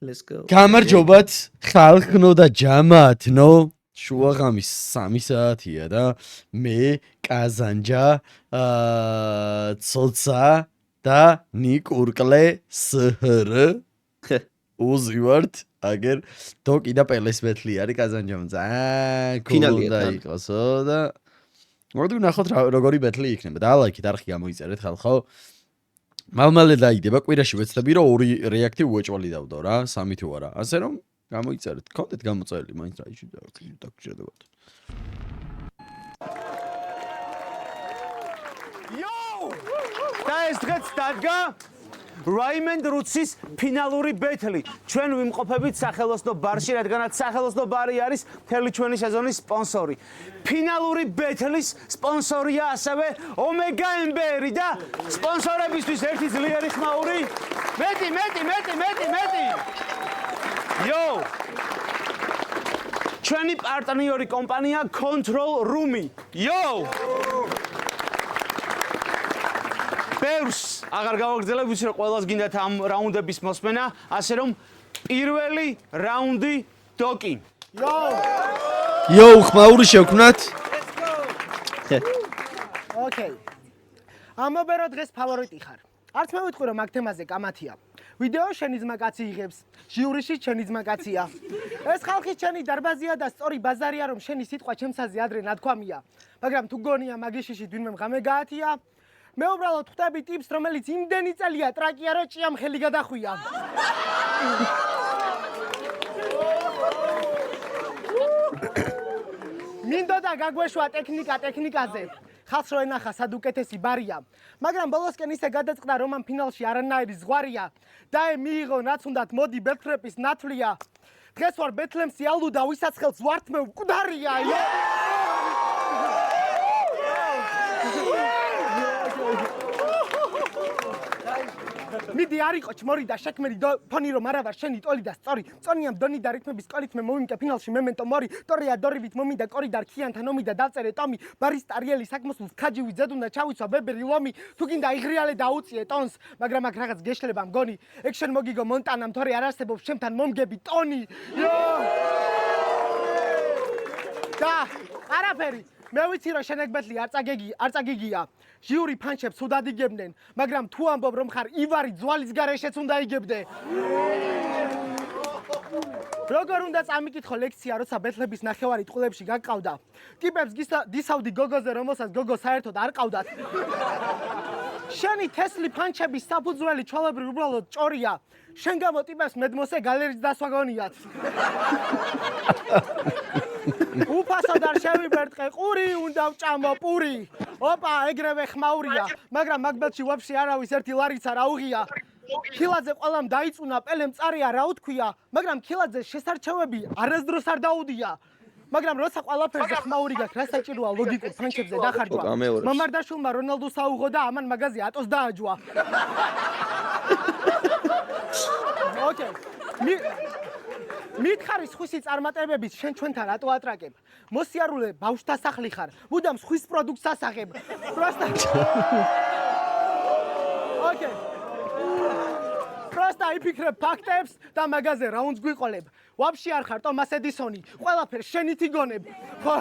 let's go. გამარჯობათ ხალხნო და ჯამათნო. შუაღამის 3 საათია და მე კაზანჯა ცოცა და ნიკ ურკლე სჰრ უზივართ აგერ დოკი და პელეს ბეთლი არის კაზანჯამ ძალიან ფინალია და თან. იყოსო და მოდი ვნახოთ როგორი ბეთლი იქნება და ლაიქით არხი გამოიწერეთ ხალხო მალმალე დაიდება კვირაში ვეცდები რომ 2 რეაქტი უეჭვალი დავდო რა 3 თუ არა ასე რომ გამოიწერეთ კონტენტ გამოწერილი მაინც რა ისე დაგჭირდებათ Yo! და ეს დღეც დადგა Raymond Roots-ის ფინალური ბეთლი. ჩვენ ვიმყოფებით სახელოსნო ბარში, რადგანაც სახელოსნო ბარი არის მთელი ჩვენი სეზონის სპონსორი. ფინალური ბეთლის სპონსორია ასევე Omega Ember და სპონსორებისთვის ერთი ძლიერი ხმაური. მეტი. Yo! ჩვენი პარტნიორი კომპანია Control Room-ი. Yo! ბევრს აღარ გავაგრძელებ, ვიცი რომ ყველას გინდათ ამ რაუნდების მოსმენა, ასე რომ პირველი რაუნდი დოკი. იო ხმაური შევქმნათ Okay. ამობერო დღეს ფავორიტი ხარ. არც მე ვიტყვი რომ მაგ თემაზე კამათია. ვიდეო შენი ძმა კაცი იღებს, ჟიურიში შენი ძმა კაცია. ეს ხალხი შენი დარბაზია და სწორი ბაზარია რომ შენი სიტყვა ჩემსაზე ადრე ნათქვამია. მაგრამ თუ გონია მაგიშიში დვინმე მღამე გაათია, მე უბრალოდ ხვდები ტიპს, რომელიც იმდენი წელია ტრაკია, რომ ჭიამ ხელი გადახვია. მინდოდა გაგვეშვა ტექნიკაზე. ხალხს რო ენახა სად უკეთესი ბარია. მაგრამ ბოლოსკენ ისე გადაწყდა, რომ ამ ფინალში არანაირი ზღვარია. და მიიღო რაც უნდათ მოდი ბეთლრეპის ნათლია. დღეს ვარ ბეთლემსი ალუ და ვისაც ხელს ვართ მე მკვდარია. მიდი არიყო ჩმორი და შექმერი ფონი რომ არა ვარ შენი ტოლი და სწორი წონიამ დონი და რითმების სკოლით მე მოვიმკე ფინალში მემენტო მორი ტორია დორივით მომიდა კორიდარ ქიანთან ომი და დავწერე ტომი ბარის ტარიელი საკმოსულს ქაჯივი ძედუნდა ჩავიცვა ბებერი ლომი თუ გინდა იღრიალე და უწიე ტონს მაგრამ აქ რაღაც გეშლება მგონი ეგ შენ მოგიგო მონტანამ თორე არ არსებობს ჩემთან მომგები ტონი და არაფერი მე ვიცი რომ შენ ეგ ბეთლი არ წაგიგია ჟიური ფანჩებს უდად იგებდნენ მაგრამ თუ ამბობ რომ ხარ ივარი ძვალის გარეშეც უნდა იგებდე როგორ უნდა წამიკითხო ლექცია როცა ბეთლების ნახევარი ტყუილებში გაგყავდა ტიპებს დისავდი გოგოზე რომელსაც გოგო საერთოდ არ ყავდათ შენი თესლი ფანჩების საფუძველი ჩვალებრივ უბრალოდ ჭორია შენ გამო ტიპებს მედმოსე გალერიის დასვა გონიათ უფასო და შევიბერტყე ყური უნდა ვჭამო პური ოპა ეგრევე ხმაურია მაგრამ მაგბეთში ვაფშე არავის ერთი ლარიც არ აუღია ქილაძე ყველამ დაიწუნა პელემ წარია რა უთქვია მაგრამ ქილაძეს შესარჩევები არასდროს არ დაუდია მაგრამ როცა ყველაფერზე ხმაური გაქვს რა საჭიროა ლოგიკურ ფანჩებზე დახარჯვა მამარდაშვილმა რონალდუს აუღო და ამან მაგაზე ატოს დააჯვა ოკეი მითხარი სხვისი წარმატებებით შენ ჩვენთან რატო ატრაკებ? მოსიარულე ბავშვთა სახლი ხარ. მუდამ სხვის პროდუქტს ასახებ. Просто ოკეი. Просто იფიქრებ ფაქტებს და მაგაზე რაუნდს გვიყოლებ. ვაფშე არ ხარ ტომას ედისონი. ყველაფერს შენით იგონებ. ხო?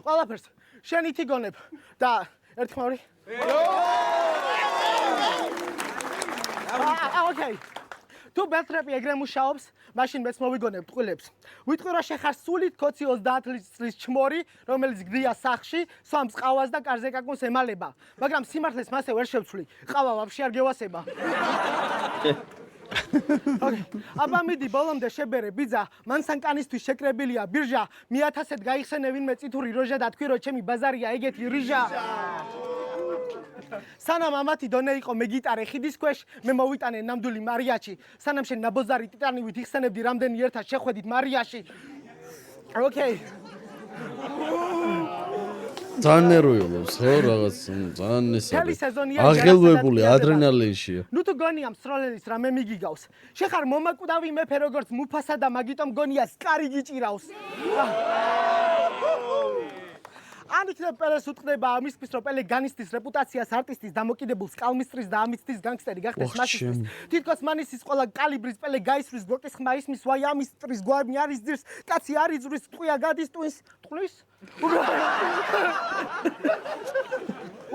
ყველაფერს შენით იგონებ და ერთხმაური. ოკეი. თუ ბეთლრეპი ეგრე მუშაობს, მაშინ მეც მოვიგონებ ტყუილებს. ვიტყვი რომ შეხარ სულით ქოცი 30 წლის ჩმორი, რომელიც გდია სახში, სვამს ყავას და კარზე კაკუნს ემალება. მაგრამ სიმართლეს მასე ვერ შევცვლი. ყავა ვაფშე არ გევასება. ოკეი. აბა მიდი ბოლომდე შებერე ბიძა, მან სანკანისთვის შეკრებილია ბირჟა, მე-1000-ად გაიხსენე ვინმე წითური როჟა და თქვი რომ ჩემი ბაზარია ეგეთი რიჟა. სანამ ამათი დონე იყო მე გიტარე ხიდის ქვეშ მე მოვიტანე ნამდვილი მარიაჩი სანამ შენ ნაბოზარი ტიტანივით იხსენებდი რამდენი ერთად შეხვედით მარიაში ოკეი ძალიან ნერვიულობს ხო რაღაც ძალიან ესაა აღელვებული ადრენალინშია ნუ თუ გონია მსროლელის რამე მიგიგავს შეხარ მომაკვდავი მეფე როგორც მუფასა და მაგიტომ გონია სკარი გიჭირავს ან იქნებ პელეს უტყდება ამისთვის, რომ პელე განიცდის რეპუტაციას არტისტის დამოკიდებულს კალმისტრის და ამისთვის განგსტერი გახდეს მასისთვის. თითქოს მანისის ყველა კალიბრის პელე გაისვრის გოკის ხმა ისმის ვაი ამისტრის გვამი არის ძირს, კაცი არის ზრის ტყვია გადის ტყვის?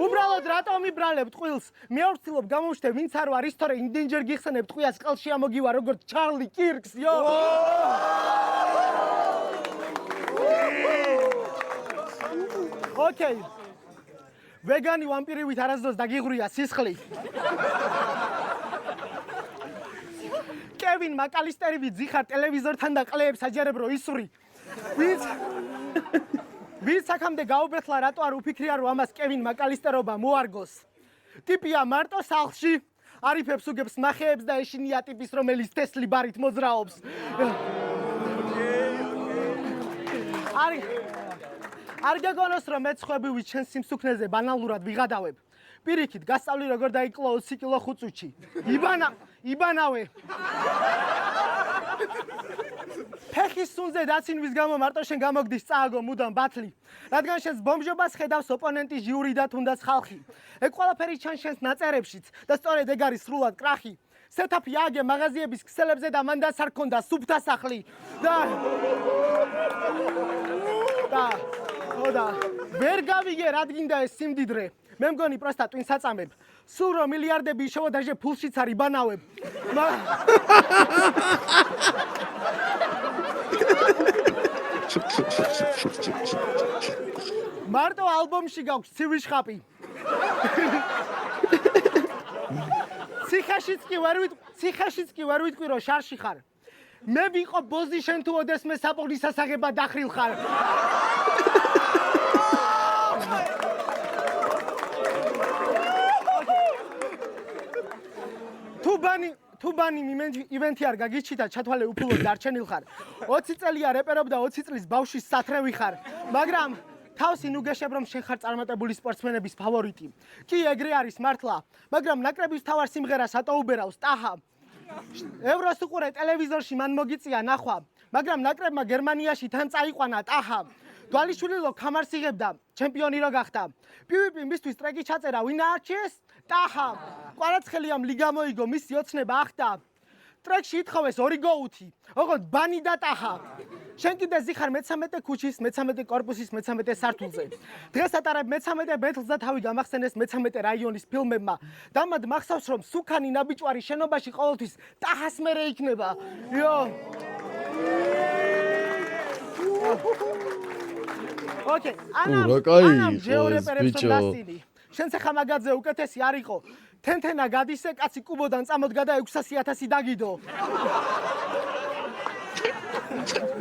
უბრალოდ რატომ იბრალებ ტყილს? მეორე ვცდილობ გამოვშთე ვინც არ ვარ ის თორე იმდენჯერ გიხსენებ ტყვიას ყელში ამოგივა როგორც ჩარლი კირკს, იო! ოკეი. ვეგანი ვამპირივით არასდროს დაგიღვრია სისხლი. კევინ მაკალისტერივით ზიხარ ტელევიზორთან და ყლეებს აჯერებ რომ ისვრი. ვინც აქამდე გაუბეთლა რატო არ უფიქრია რომ ამას კევინ მაკალისტერობა მოარგოს. ტიპია მარტო სახლში არიფებს უგებს ნახეებს და ეშინია ტიპის რომელიც თესლი ბარით მოძრაობს. არ გეგონოს რომ მეცხვები ჩემს სიმსუქნეზე ბანალურად ვიღადავებ. პირიქით გასწავლი როგორ დაიკლო 20 კილო ხუწუჩი. იბანავე. ფეხის სუნზე დაცინვის გამო მარტო შენ გამოგდის წააგო მუდამ ბათლი. რადგან შენს ბომჟობას ხედავს ოპონენტი ჟიური და თუნდაც ხალხი. ეგ ყველაფერი ჩანს შენს ნაწერებშიც და სწორედ ეგ არის სრულად კრახი. სეტაპი ააგე მაღაზიების ქსელებზე და მანდაც არ ქონდა სუფთა სახლი. და ვერ გავიგე რა დგინდა ეს სიმდიდრე. მე მგონი პროსტა ტვინს აწამებ. სულ რომ მილიარდები იშოვა დაჟე ფულშიც არ იბანავებ. მარტო ალბომში გაქვს ცივი შხაპი. ციხეშიც კი ვერ ვიტყვი რომ შარში ხარ. მე ვიყო ბოზი შენ თუ ოდესმე საპონის სასაღებად დახრილ ხარ. თუბანი ივენთი არ გაგიჩი და ჩათვალე უფულოდ დარჩენილ ხარ. 20 წელია რეპერობ და 20 წლის ბავშვის სათრევი ხარ. მაგრამ თავსი ნუ გეშებ რომ შენ ხარ წარმატებული სპორტსმენების ფავორიტი. კი ეგრე არის მართლა, მაგრამ ნაკრების თავარ სიმღერას ატოუბერავს ტაჰა. ევროს უყურე ტელევიზორში მან მოგიწია ნახვა, მაგრამ ნაკრებმა გერმანიაში თან წაიყვანა ტაჰა. დვალიშვილო ქამარს იღებდა, ჩემპიონი რო გახდა. პივიპი მისთვის ტრეკი ჩაწერა, ვინ აარჩიეს? ტაჰა. კვარაცხელიამ ლიგა მოიგო, მისი ოცნება ახდა. ტრეკში ითხოვეს 2 გოუთი, ოღონდ ბანი და ტაჰა. შენ კიდე ზიხარ 13 ქუჩის, 13 კორპუსის, 13 სართულზე. დღეს ატარებ 13 ბეთლს და თავი გამახსენეს 13 რაიონის ფილმებმა. დამად მახსოვს რომ სუქანი ნაბიჭვარი შენობაში ყოველთვის ტაჰას მერე იქნება. იო. ოკეი, ანამ ჯეორეპერებს რომ დასინი. შენ ხა მაგაძე უკეთესი არ იყო. თენთენა გადისე კაცი კუბოდან წამოდგა და 600,000 დაგიდო.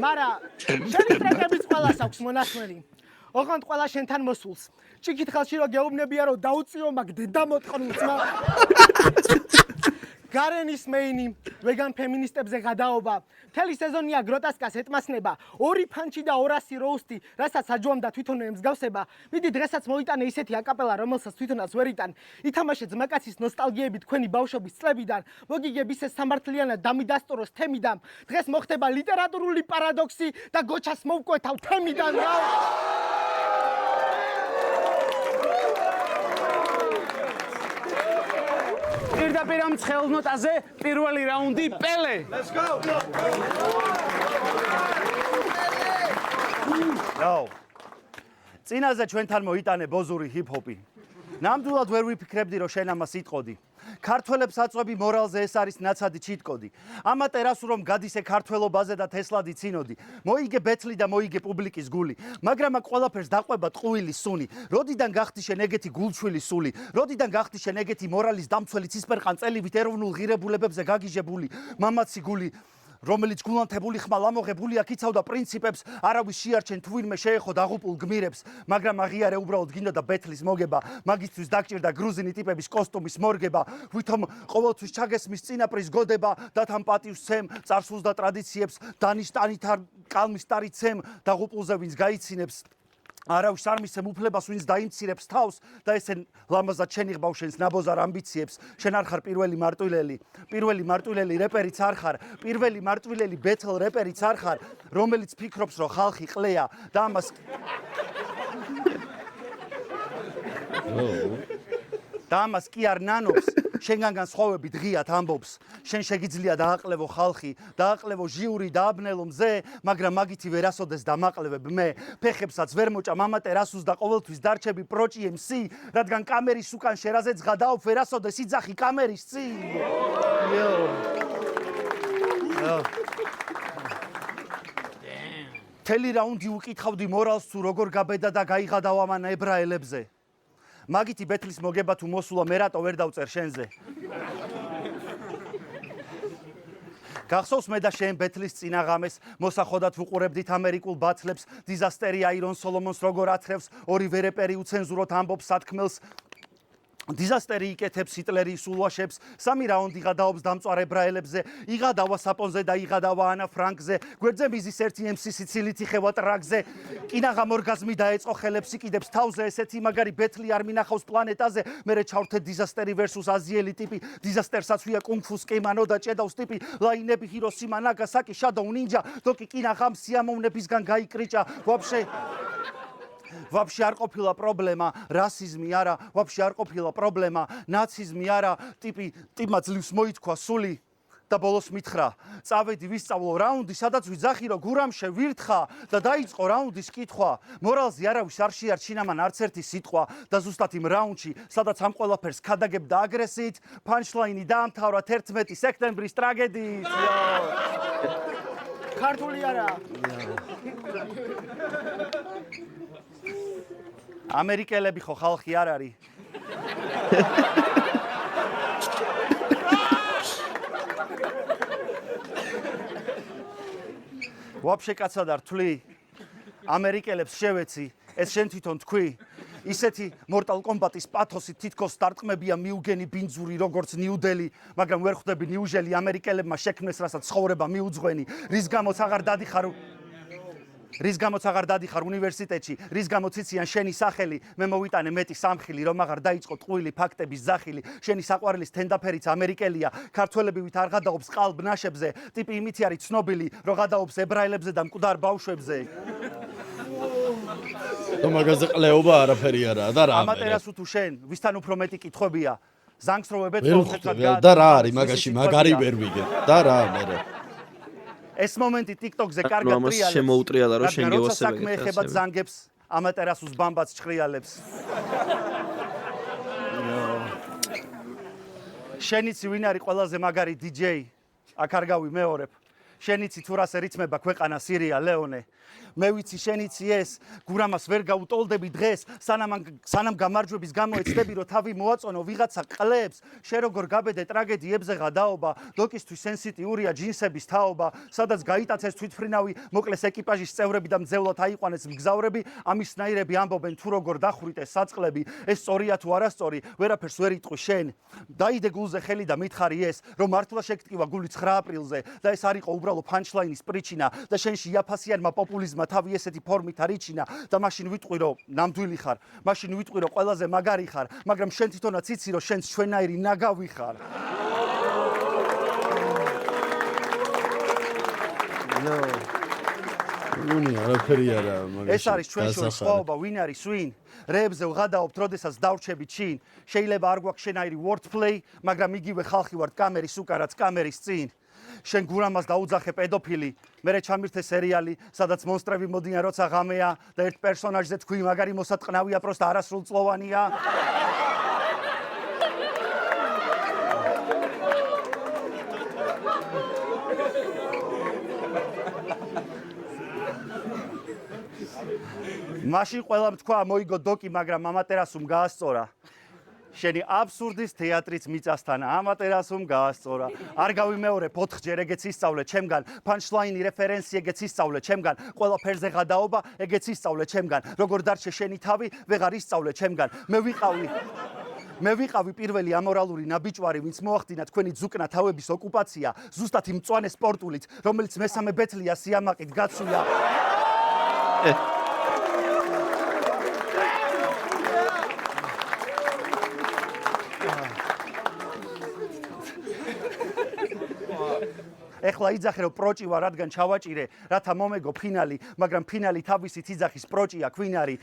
მარა შენი ტრეკების ყველას აქვს მონასმენი. ოღონდ ყველა შენთან მოსულს. ჭიქით ხელში რო გეუბნებია რომ დაუწიო მაგ დედამოტყნულს. გარენის მეინი ვეგან ფემინისტებზე გადაობა. მთელი სეზონია გროტასკას ეტმასნება. 2 ფანჩი და 200 როუსტი, რასაც აჯვამდა თვითონვე ემსგავსება. მიდი დღესაც მოიტანე ისეთი აკაპელა, რომელსაც თვითონაც ვერ იტან. ითამაშე ძმაკაცის ნოსტალგიები თქვენი ბავშვობის წლებიდან. მოგიგებ ისე სამართლიანად დამიდასტუროს თემიდან. დღეს მოხდება ლიტერატურული პარადოქსი და გოჩას მოვკვეთავ თემიდან რა. პირდაპირ ამ ცხელნოტაზე პირველი რაუნდი პელე. Let's go. წინაზე ჩვენთან მოიტანე ბოზური ჰიპ-ჰოპი. ნამდვილად ვერ ვიფიქრებდი რომ შენ ამას იტყოდი. ქართველებს აწვევი მორალზე ეს არის ნაცადი ჩიტკოდი. ამატერასუ რომ გადისე ქართველობაზე და თესლადი ცინოდი. მოიგე ბეთლი და მოიგე პუბლიკის გული. მაგრამ აქ ყველაფერს დაყვება ტყუილი სუნი. როდიდან გახდი შენ ეგეთი გულჩვილი სული? როდიდან გახდი შენ ეგეთი მორალის დამცველი ცისფერყან წელივით ეროვნულ ღირებულებებზე გაგიჟებული მამაცი გული? რომელიც გულანთებული ხმალ ამოღებული აქ იცავდა პრინციპებს, არავის შეარჩენ თუ ვინმე შეეხო დაღუპულ გმირებს, მაგრამ აღიარე უბრალოდ გინდა და ბეთლის მოგება, მაგისთვის დაგჭირდა გრუზინი ტიპების კოსტუმის მორგება, ვითომ ყოველთვის ჩაგესმის წინაპრის გოდება და თან პატივს ცემ წარსულს და ტრადიციებს, დანიშტანით არ კალმის ტარით ცემ დაღუპულზე ვინც გაიცინებს. არავის არ მისცემ უფლებას ვინც დაიმცირებს თავს და ესე ლამაზად შენიღბავ შენს ნაბოზარ ამბიციებს. შენ არ ხარ პირველი მარტვილელი რეპერიც არ ხარ, პირველი მარტვილელი ბეთლ რეპერიც არ ხარ, რომელიც ფიქრობს რომ ხალხი ყლეა და ამას და ამას კი არ ნანობს, შენგან სხვავები დღიათ ამბობს, შენ შეგიძლია დააყლევო ხალხი, დააყლევო ჟიური, დააბნელო მზე, მაგრამ მაგითი ვერასოდეს დამაყლევებ მე, ფეხებსაც ვერ მოჭამ ამატერასუს და ყოველთვის დარჩები პროჭი MC, რადგან კამერის უკან შერაზეც გადაობ ვერასოდეს იძახი კამერის წინ. თელი რაუნდი უკითხავდი მორალს თუ როგორ გაბედა და გაიღადავ ამან ებრაელებზე. მაგითი ბეთლის მოგება თუ მოსულა მე რატო ვერ დავწერ შენზე. გახსოვს მე და შენ ბეთლის წინაღამეს მოსახოდად ვუყურებდით ამერიკულ ბათლებს, დიზასტერი აირონ სოლომონს როგორ ათრევს, ორივე რეპერი უცენზუროდ ამბობს სათქმელს. დიზასტერი იკეთებს ჰიტლერის ულვაშებს, სამი რაუნდი იღადაობს დამწვარ ებრაელებზე, იღადავა საპონზე და იღადავა ანა ფრანკზე, გვერდზე მიზის ერთი MC სიცილით იხევა ტრაკზე, კინაღამ ორგაზმი დაეწყო ხელებს იკიდებს თავზე, ესეთი მაგარი ბეთლი არ მინახავს პლანეტაზე, მერე ჩავრთეთ დიზასტერი versus აზიელი ტიპი, დიზასტერსაც ვია კუნგ-ფუს კიმანო და ჭედავს ტიპი, ლაინები ჰიროსიმა ნაგასაკი შადოუ ნინჯა, დოკი კინაღამ სიამოვნებისგან გაიკრიჭა, ვაფშე არ ყოფილა პრობლემა, რასიზმი არა, ვაფშე არ ყოფილა პრობლემა, ნაციზმი არა, ტიპმა ძლივს მოითქვა სული და ბოლოს მითხრა, წავედი ვისწავლო რაუნდი, სადაც ვიძახი რომ გურამშე ვირთხა და დაიწყო რაუნდის კითხვა. მორალზე არავის არ შეარჩინა მან არც ერთი სიტყვა და ზუსტად იმ რაუნდში, სადაც ამ ყველაფერს ქადაგებდა აგრესიით, პანჩლაინი დაამთავრა 11 სექტემბრის ტრაგედიით. ქართული არა. ამერიკელები ხო ხალხი არ არის. ვაფშე კაცად არ თვლი, ამერიკელებს შევეცი, ეს შენ თვითონ თქვი, ისეთი Mortal Kombat-ის პათოსი თითქოს დარტყმებია მიუგენი ბინძური როგორც ნიუდელი, მაგრამ ვერ ხვდები ნიუჟელი ამერიკელებმა შექმნეს, რასაც ცხოვრება მიუძღვენი, რის გამოც აღარ დადიხარ უნივერსიტეტში, რის გამოც იციან შენი სახელი, მე მოვიტანე მეტი სამხილი, რომ აღარ დაიწყო ტყუილი ფაქტების ზახილი, შენი საყვარელი სტენდაფერიც ამერიკელია, ქართველები არ გადაობს ყალბ ნაშებზე, ტიპი იმითი არის ცნობილი, რომ გადაობს ებრაელებზე და მკვდარ ბავშვებზე. და მაგაზე ყლეობა არაფერი არაა და რა. ამატერასუ თუ შენ, ვისთან უფრო მეტი კითხვებია, ზანგს რო ვერ ხვდები და რა არის მაგაში მაგარი ვერ ვიგებ და რა მერე. ეს მომენტი TikTok-ზე კარგად ტრიალებს. შემოუტრიალა რომ შენ როცა გევასებე. საქმე ეხება ზანგებს, ამატერასუს ბამბაც ჭხრიალებს. შენიცი ვინ არის ყველაზე მაგარი DJ? აქ არ გავი მეორებ. შენიცი თუ რას ერითმება ქვეყანა სირია ლეონე. მე ვიცი შენიცი ეს, გურამას ვერ გაუტოლდები დღეს, სანამ გამარჯვების გამო ეცდები რომ თავი მოაწონო ვიღაცა ყლებს, შე როგორ გაბედე ტრაგედიებზე გადაობა, დოკისთვის სენსიტიურია ჯინსების თაობა, სადაც გაიტაცეს თვითფრინავი, მოკლეს ეკიპაჟის წევრები და მძევლად აიყვანეს მგზავრები, ამისნაირები ამბობენ თუ როგორ დახვრიტეს საწყლები, ეს სწორია თუ არასწორი, ვერაფერს ვერ იტყვი შენ. დაიდე გულზე ხელი და მითხარი ეს, რომ მართლა შეგტკივა გული 9 აპრილზე და ეს არ იყო უბრალო პანჩლაინის პრიჩინა და შენში იაფასიანმა პოპულიზმმა თავი ესეთი ფორმით არიჩინა და მაშინ ვიტყვი რომ ნამდვილი ხარ, მაშინ ვიტყვი რომ ყველაზე მაგარი ხარ, მაგრამ შენ თვითონაც იცი რომ შენს ჩვენაირი ნაგავი ხარ. ნუნი არაფერი არა მაგაში. ეს არის ჩვენ შორის სხვაობა, ვინ არის ვინ? რეებზე ვღადაობთ, როდესაც დავრჩები ჩინ. შეიძლება არ გვაქვს შენაირი wordplay, მაგრამ იგივე ხალხი ვართ კამერის უკან, რაც კამერის წინ. შენ გურამას დაუძახე პედოფილი, მერე ჩამირთე სერიალი, სადაც მონსტრები მოდიან, როცა ღამეა და ერთ პერსონაჟზე თქვი მაგარი მოსატყნავია, პროსტა არასრულწლოვანია. მაშინ ყველამ თქვა მოიგო დოკი, მაგრამ ამატერასუმ გაასწორა. შენი აბსურდის თეატრიც მიწასთან ამატერასუმ გაასწორა. არ გავიმეორე 4ჯერ ეგეც ისწავლე ჩემგან, პანჩლაინი რეფერენსი ეგეც ისწავლე ჩემგან, ყველაფერზე გადაობა ეგეც ისწავლე ჩემგან, როგორ დარჩე შენი თავი ვეღარ ისწავლე ჩემგან. მე ვიყავი პირველი ამორალური ნაბიჯვარი, ვინც მოახდინა თქვენი ძუკნა თავების ოკუპაცია, ზუსტად იმ მწვანე სპორტულით, რომელიც მესამე ბეთლია სიამაყით გაცვია. ეხლა იძახე რომ პროჭი ვარ, რადგან ჩავაჭირე, რათა მომეგო ფინალი, მაგრამ ფინალი თავისით იძახის პროჭია ქვინ არის.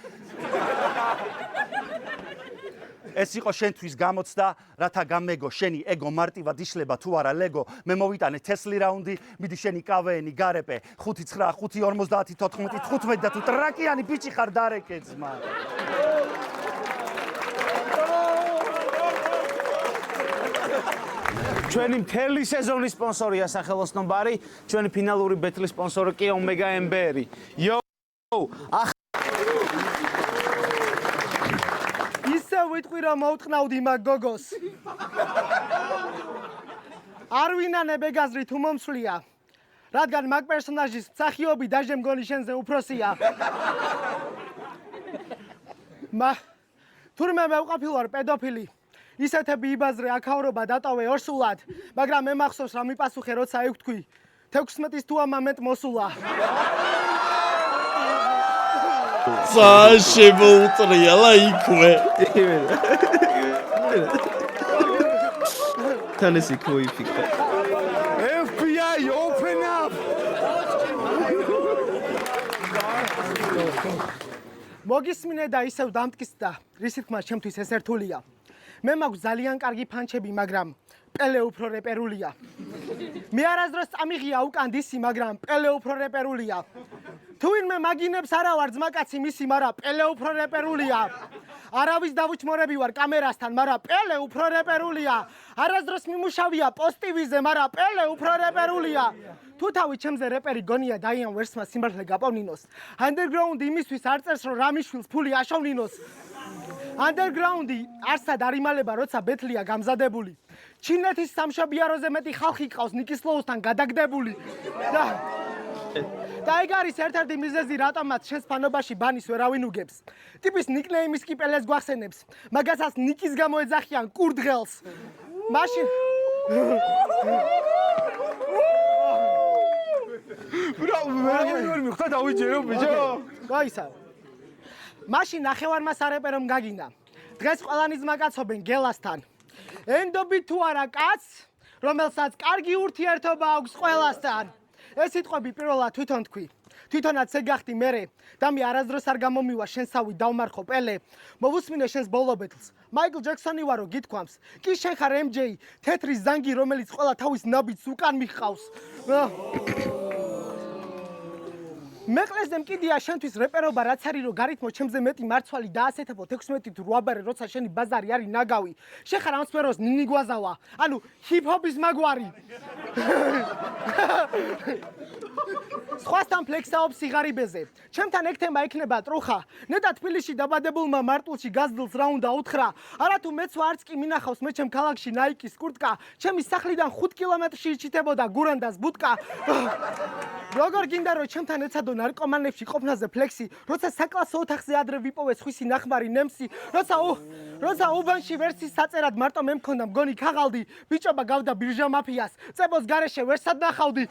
ეს იყო შენთვის გამოცდა, რათა გამეგო შენი ეგო მარტივად იშლება თუ არა ლეგო. მე მოვიტანე თესლი რაუნდი, მიდი შენი კავეენი გარეპე 5-9 5-50 14 15 და თუ ტრაკიანი ბიჭი ხარ დარეკე ძმა. ჩვენი მთელი სეზონის სპონსორია სახელოსნო ბარი, ჩვენი ფინალური ბეთლის სპონსორი კი ომეგა ემბერი. იო! ისე ვიტყვი რომ მოვტყნავდი მაგ გოგოს. არ ვინანე ბეგაზრი თუ მომსვლია. რადგან მაგ პერსონაჟის მსახიობი დაჟე მგონი შენზე უფროსია. თურმე მევყოფილ ვარ პედოფილი. ისეთები იბაზრე აქაურობა დატოვე ორსულად, მაგრამ მე მახსოვს რა მიპასუხე როცა ევთქვი 16-ის თუ ამ მომენტ მოსულა. შეუტრიალა იქვე. თან ეს იქვე იფიქრა. FBI open up. მოგისმინე და ისევ დამტკიცდა, რისი თქმა ჩემთვის ეს ერთულია. მე მაქვს ძალიან კარგი ფანჩები, მაგრამ პელე უფრო რეპერულია. მე არასდროს წამიღია უკან დისი, მაგრამ პელე უფრო რეპერულია. თუ ვინმე მაგინებს არა ვარ ძმაკაცი მისი, მაგრამ პელე უფრო რეპერულია. არავის დავუჩმორები ვარ კამერასთან, მაგრამ პელე უფრო რეპერულია. არასდროს მიმუშავია პოსტივიზე, მაგრამ პელე უფრო რეპერულია. თუ თავი ჩემზე რეპერი გონია დაიან ვერსმა სიმართლე გაპოვნინოს. Underground იმისთვის არ წერს რომ რამიშვილს ფული აშოვნინოს. Underground-ი არსად არ იმალება, როცა ბეთლია გამზადებული. ჩინეთის სამშობიაროზე მეტი ხალხი ყავს ნიკისლოუსთან გადაგდებული. და ეგ არის ერთ-ერთი მიზეზი, რატომაც შენს ფანობაში ბანის ვერავინ უგებს. ტიპის ნიკნეიმის კი პელეს გვახსენებს, მაგასაც ნიკის გამო ეძახიან კურდღელს. მაშინ ვერ მიხდა დავიჯერო ბიჭო. გაისა. მაშინ ნახევარმასარეპერომ გაგინა. დღეს ყველანი ძმაკაცობენ გელასთან. ენდობი თუ არა კაცს, რომელსაც კარგი ურთიერთობა აქვს ყველასთან. ეს სიტყვები პირველად თვითონ თქვი. თვითონაც ეგახტი მერე და მე არასდროს არ გამომივა შენსავი დავმარხო პელე. მოვუსმინე შენს ბოლო ბეთლს. მაიკლ ჯექსონი ვარო გითქვამს. კი შენ ხარ MJ, თეთრი ზანგი, რომელიც ყველა თავის ნაბიჯს უკან მიჰყავს. მეყლესზე მკიდია შენთვის რეპერობა რაც არის რომ გარითმო ჩემზე მეტი მარცვალი დაასეთებო 16 თუ 8 ბარე როცა შენი ბაზარი არის ნაგავი. შენ ხარ ამ სფეროს ნინი გვაზავა. ანუ ჰიპ-ჰოპის მაგვარი. სხვასთან ფლექსაობს სიღარიბეზე. ჩემთან ექთემა იქნება ტრუხა. ნეტა თბილისში დაბადებულმა მარტულში გაზდელს რა უნდა უთხრა. არათუ მეც ვარც კი მინახავს მე ჩემ ქალაქში ნაიკის კურტკა. ჩემი სახლიდან 5 კილომეტრში იჩიტებოდა გურანდას ბუტკა. როგორ გინდა რომ ჩემთან ეცადო ნარკომანებში ყოფნაზე ფლექსი, როცა საკლასო ოთახზე ადრე ვიპოვე სხვისი ნახმარი ნემსი, როცა უბანში ვერსის საწერად მარტო მე მქონდა მგონი ქაღალდი, ბიჭობა გავდა ბირჟა მაფიას, წებოს გარეშე ვერსად ნახავდი.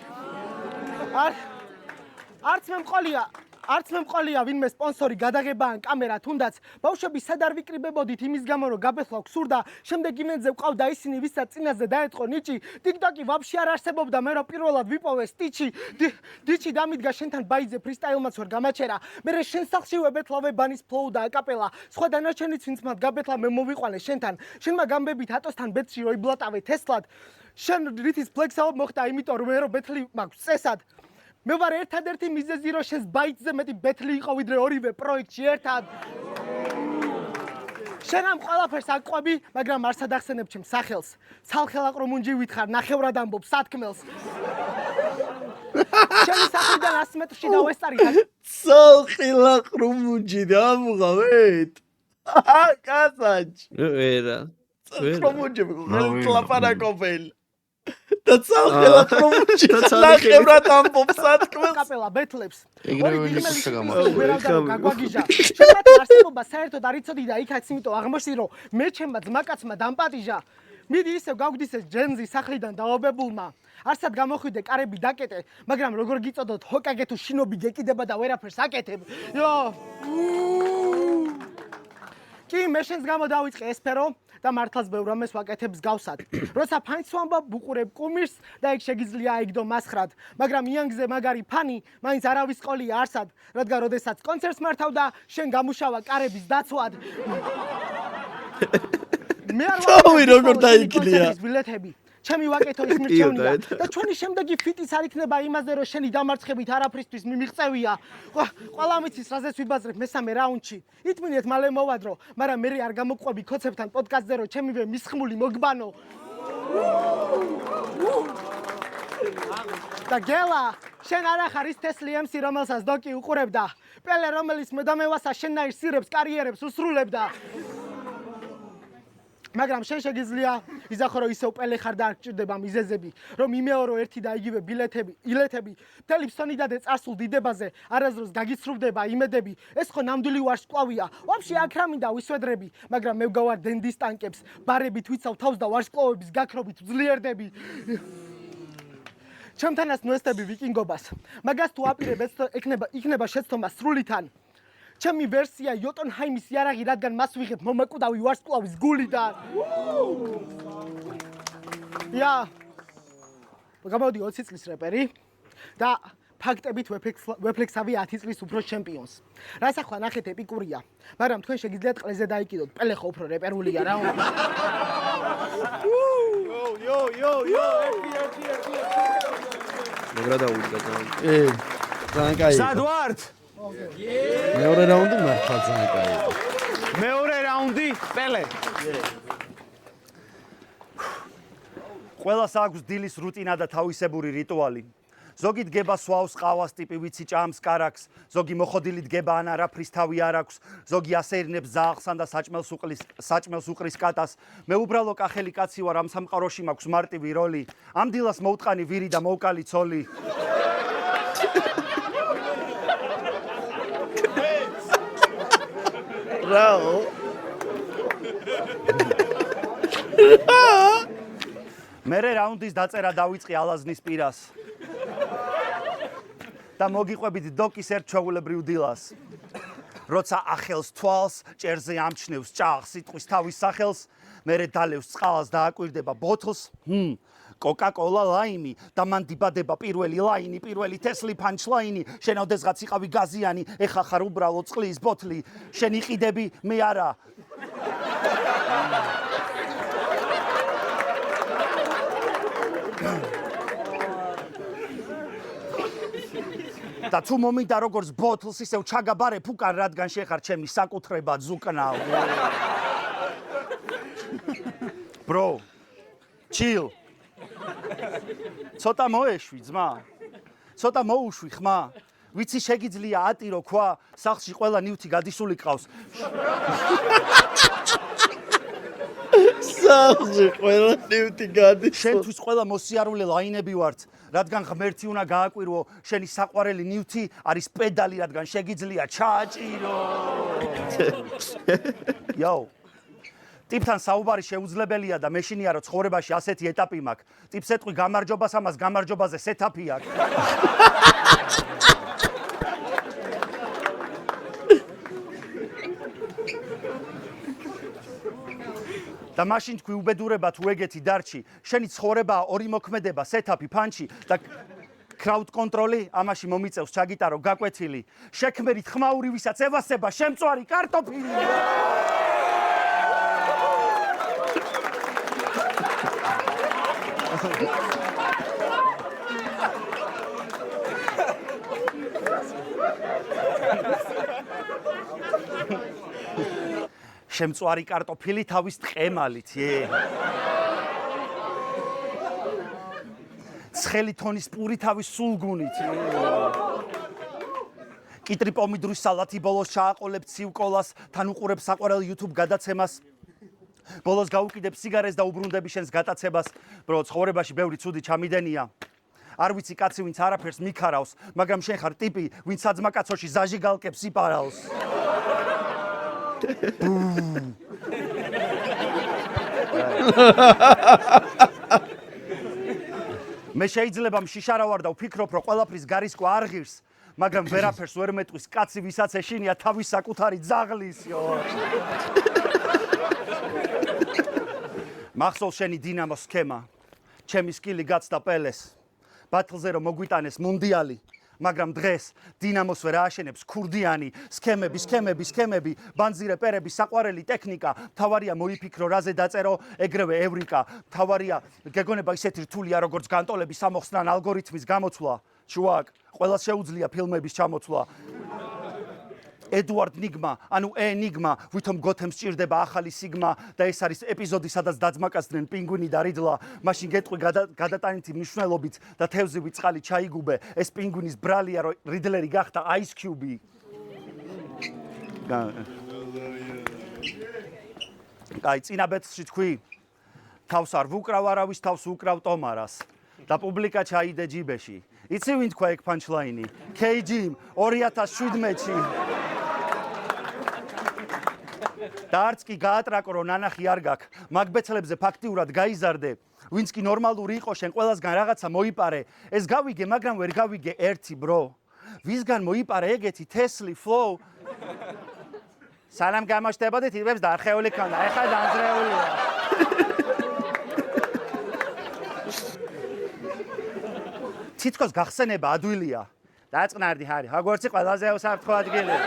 არც მე მყოლია ვინმე სპონსორი გადაღება ან კამერა თუნდაც ბავშვები სად არ ვიკრიბებოდით იმის გამო რომ გაბესლა გსურდა შემდეგ იმენზე ვყავდა ისინი ვისაც წინაზე დაეწყო ნიჭი TikTok-ი ვაფშე არ არსებობდა მე რომ პირველად ვიპოვე სტიჩი დიჩი დამიდგა შენთან ბაიძე ფრისტაილმაც ვერ გამაჩერა მე შენ სახლში ვებეთლავე ბანის ფლოუ და აკაპელა სხვა დანარჩენიც ვინც მათ გაბეთლა მე მოვიყვანე შენთან შენმა გამბებით ატოსთან ბეთში რო იბლატავე თესლად შენ რითის ფლექსაობ მოხდა იმიტომ რომ მე რო ბეთლი მაქვს წესად მე ვარ ერთადერთი მიზეზი რომ შენს ბაიტზე მეტი ბეთლი იყო ვიდრე ორივე პროექტში ერთად. შენ ამ ყველაფერს აყვები, მაგრამ არ სადახსენებ ჩემს სახელს. ცალხელაყრო მუნჯი ვითხარ, ნახევრად ამბობ სათქმელს. შენი სახლიდან 100 მეტრში დავესწარი. ცალხელაყრო მუნჯი დამუღავეთ. კაცაჭ. ვერა. ცალხელაყრო მუნჯი კლაპარაკობენ. და ცალხელაყრო მუნჯი ნახევრად ამბობ სათქმელს. კაპელა ბეთლებს. ეგრევე ნიკუშა გაგვაგიჟა. შენთან არსებობა საერთოდ არ იცოდი და იქაც იმიტომ აღმოჩნდი რომ მე ჩემმა ძმაკაცმა დამპატიჟა. მიდი ისევ გავგდისეს ჯენზი სახლიდან დაობებულმა. არსად გამოხვიდე კარები დაკეტე, მაგრამ როგორ გიწოდოთ ჰოკაგე თუ შინობი გეკიდება და ვერაფერს აკეთებ. კი მე შენს გამო დავიწყე ესფერო და მართლაც ბევრ რამეს ვაკეთებს გავსად. როცა ფანს ვამბობ, ვუყურებ კუმირს და ეგ შეგიძლია აიგდო მასხრად, მაგრამ იანგზე მაგარი ფანი მაინც არავის ყოლია არსად, რადგან როდესაც კონცერტს მართავდა, შენ გამუშავა კარების დაცვად. მე არ თავი როგორ დაიქნია. ბილეთები. ჩემი ვაკეთო ის მირჩევნია და ჩვენი შემდეგი ფიტიც არ იქნება იმაზე რომ შენი დამარცხებით არაფრისთვის მიმიღწევია. ყველა მიცის რაზეც ვიბაზრებ მესამე რაუნდში. ითმინეთ მალე მოვადრო, მაგრამ მე არ გამოგყვები ქოცებთან პოდკასტზე რომ ჩემივე მისხმული მოგბანო. და გელა, შენ არ ახარ ის თესლი MC რომელსაც დოკი უყურებდა. პელე რომელიც მედამევასა შენნაირ სირებს კარიერებს უსრულებდა. მაგრამ შენ შეგიძლია იზახო რომ ისევ პელე ხარ და არ გჭირდება მიზეზები რომ იმეორო ერთი და იგივე ბილეთები მთელი ფსონიდადე წარსულ დიდებაზე არაზროს გაგიცრუვდება იმედები ეს ხო ნამდვილი ვარსკვლავია ვაფშე აქ რა მინდა ვისვედრები მაგრამ მე ვგავარ დენდის ტანკებს ბარებით ვიცავ თავს და ვარსკვლავების გაქრობით ვძლიერდები ჩემთანაც ნუესტები ვიკინგობას მაგას თუ აპირებ იქნება შეცდომა სრულიდან ჩემი ვერსია იოტონჰაიმის იარაღი რადგან მას ვიღებ მომაკვდავი ვარსკვლავის გულიდან. ია. გამოვდი 20 წლის რეპერი და ფაქტებით ვეფლექსავი 10 წლის უფრო ჩემპიონს. რას ახლა ნახეთ ეპიკურია, მაგრამ თქვენ შეგიძლიათ ყლეზე დაიკიდოთ. პელე ხო უფრო რეპერულია რა. იო. მაგრა დაუდგა და. ძალიან კაი. სად ვართ? მეორე რაუნდი მართლა ძალიან კაი. მეორე რაუნდი პელე. ყველას აქვს დილის რუტინა და თავისებური რიტუალი. ზოგი დგება სვავს ყავას ტიპი ვიცი ჭამს კარაქს, ზოგი მოხოდილი დგება ან არაფრის თავი არ აქვს, ზოგი ასეირნებს ზაახსან და საჭმელს უყრის კატას. მე უბრალო კახელი კაცი ვარ, ამ სამყაროში მაქვს მარტივი როლი. ამ დილას მოუტყანი ვირი და მოვკალი ცოლი. რაო? მერე რაუნდის დაწერა დავიწყე ალაზნის პირას. და მოგიყვებით დოკის ერთ ჩვეულებრივ დილას. როცა ახელს თვალს, ჭერზე ამჩნევს ჭაღს სიტყვის თავის სახელს, მერე დალევს წყალს და აკვირდება ბოთლს, კოკა-კოლა ლაიმი და მან დიბადება პირველი ლაინი, პირველი თესლი ფანჩლაინი, შენ ოდესღაც იყავი გაზიანი, ეხა ხარ უბრალო წყლის ბოთლი, შენ იყიდები, მე არა. და თუ მომინდა როგორც ბოთლს ისევ ჩაგაბარებ უკან რადგან შეხარ ჩემი საკუთრება ზუკნავ. Bro. Chill. ცოტა მოეშვი ძმა. ცოტა მოუშვი ხმა. ვიცი შეგიძლია ატირო ქვა, სახლში ყველა ნივთი გადისული ყავს. სახლში ყველა ნივთი გადის. შენთვის ყველა მოსიარულე ლაინები ვართ, რადგან ღმერთი უნდა გააკვირვო, შენი საყვარელი ნივთი არის პედალი, რადგან შეგიძლია ჩააჭირო. Yo. ტიპთან საუბარი შეუძლებელია და მეშინია რომ ცხოვრებაში ასეთი ეტაპი მაქვს. ტიპს ეტყვი გამარჯობას, ამას გამარჯობაზე სეტაპი აქვს. და მაშინ თქვი უბედურება თუ ეგეთი დარჩი, შენი ცხოვრებაა ორი მოქმედება, სეტაპი, ფანჩი და crowd control-ი, ამაში მომიწევს ჩაგიტარო გაკვეთილი. შექმერით ხმაური, ვისაც ევასება შემწვარი კარტოფილი. შემწვარი კარტოფილი თავის ტყემალით, ცხელი თონის პური თავის სულგუნით. კიტრი პომიდრის სალათი ბოლოს ჩააყოლებ ცივკოლას, თან უყურებ საყვარელ YouTube გადაცემას. ბოლოს გაუკიდებ სიგარეს და უბრუნდები შენს გატაცებას, ბრო, ცხოვრებაში ბევრი ცუდი ჩამიდენია. არ ვიცი კაცი, ვინც არაფერს მიქარავს, მაგრამ შენ ხარ ტიპი, ვინც საძმაკაცოში ზაჟიგალკებს იპარავს. მე შეიძლება მშიშარავარ და ვფიქრობ, რომ ყველაფრის გარისკვა არ ღირს, მაგრამ ვერაფერს ვერ მეტყვის კაცი, ვისაც ეშინია თავის საკუთარი ძაღლისო. მახსოვს შენი დინამოს სქემა. ჩემი სკილი გაცდა პელეს. ბათლზე რომ მოგვიტანეს მუნდიალი, მაგრამ დღეს დინამოს ვერ ააშენებს ქურდიანი სქემები, ბანძირეპერების საყვარელი ტექნიკა, თავარია მოიფიქრო რაზე დაწერო, ეგრევე ევრიკა, თავარია გეგონება ისეთი რთულია როგორც განტოლების ამოხსნა ალგორითმის გამოცვლა, ჩუაკ, ყველას შეუძლია ფილმების ჩამოცვლა. ედუარდ ნიგმა, ანუ ენიგმა, ვითომ გოთემს ჭირდება ახალი სიგმა და ეს არის ეპიზოდი, სადაც დაძმაკაცდნენ პინგვინი და რიდლა, მაშინ გეტყვი გადატანითი მნიშვნელობით და თევზივი წყალი ჩაიგუბე, ეს პინგვინის ბრალია, რომ რიდლერი გახდა Ice Cube. აი, წინაბეთში თქვი, თავს არ ვუკრავ არავის, თავს უკრავ ტომარას და პუბლიკა ჩაიდე ჯიბეში. იცი ვინ თქვა ეგ პანჩლაინი? KG 2017-ში. და არც კი გაატრაკო რომ ნანახი არ გაქვს. მაგბეცლებზე ფაქტიურად გაიზარდე. ვინც კი ნორმალური იყო, შენ ყველასგან რაღაცა მოიპარე. ეს გავიგე, მაგრამ ვერ გავიგე ერთი bro. ვისგან მოიპარე ეგეთი Tesla Flow? სანამ გამოჩნდებოდი თითებს და არხეული ქონდა. ეხლა დაძრეულია. თითქოს გახსენება ადვილია. დაწყნარდი ჰარი, ჰოგვორტსი ყველაზე უსაფრთხო ადგილია.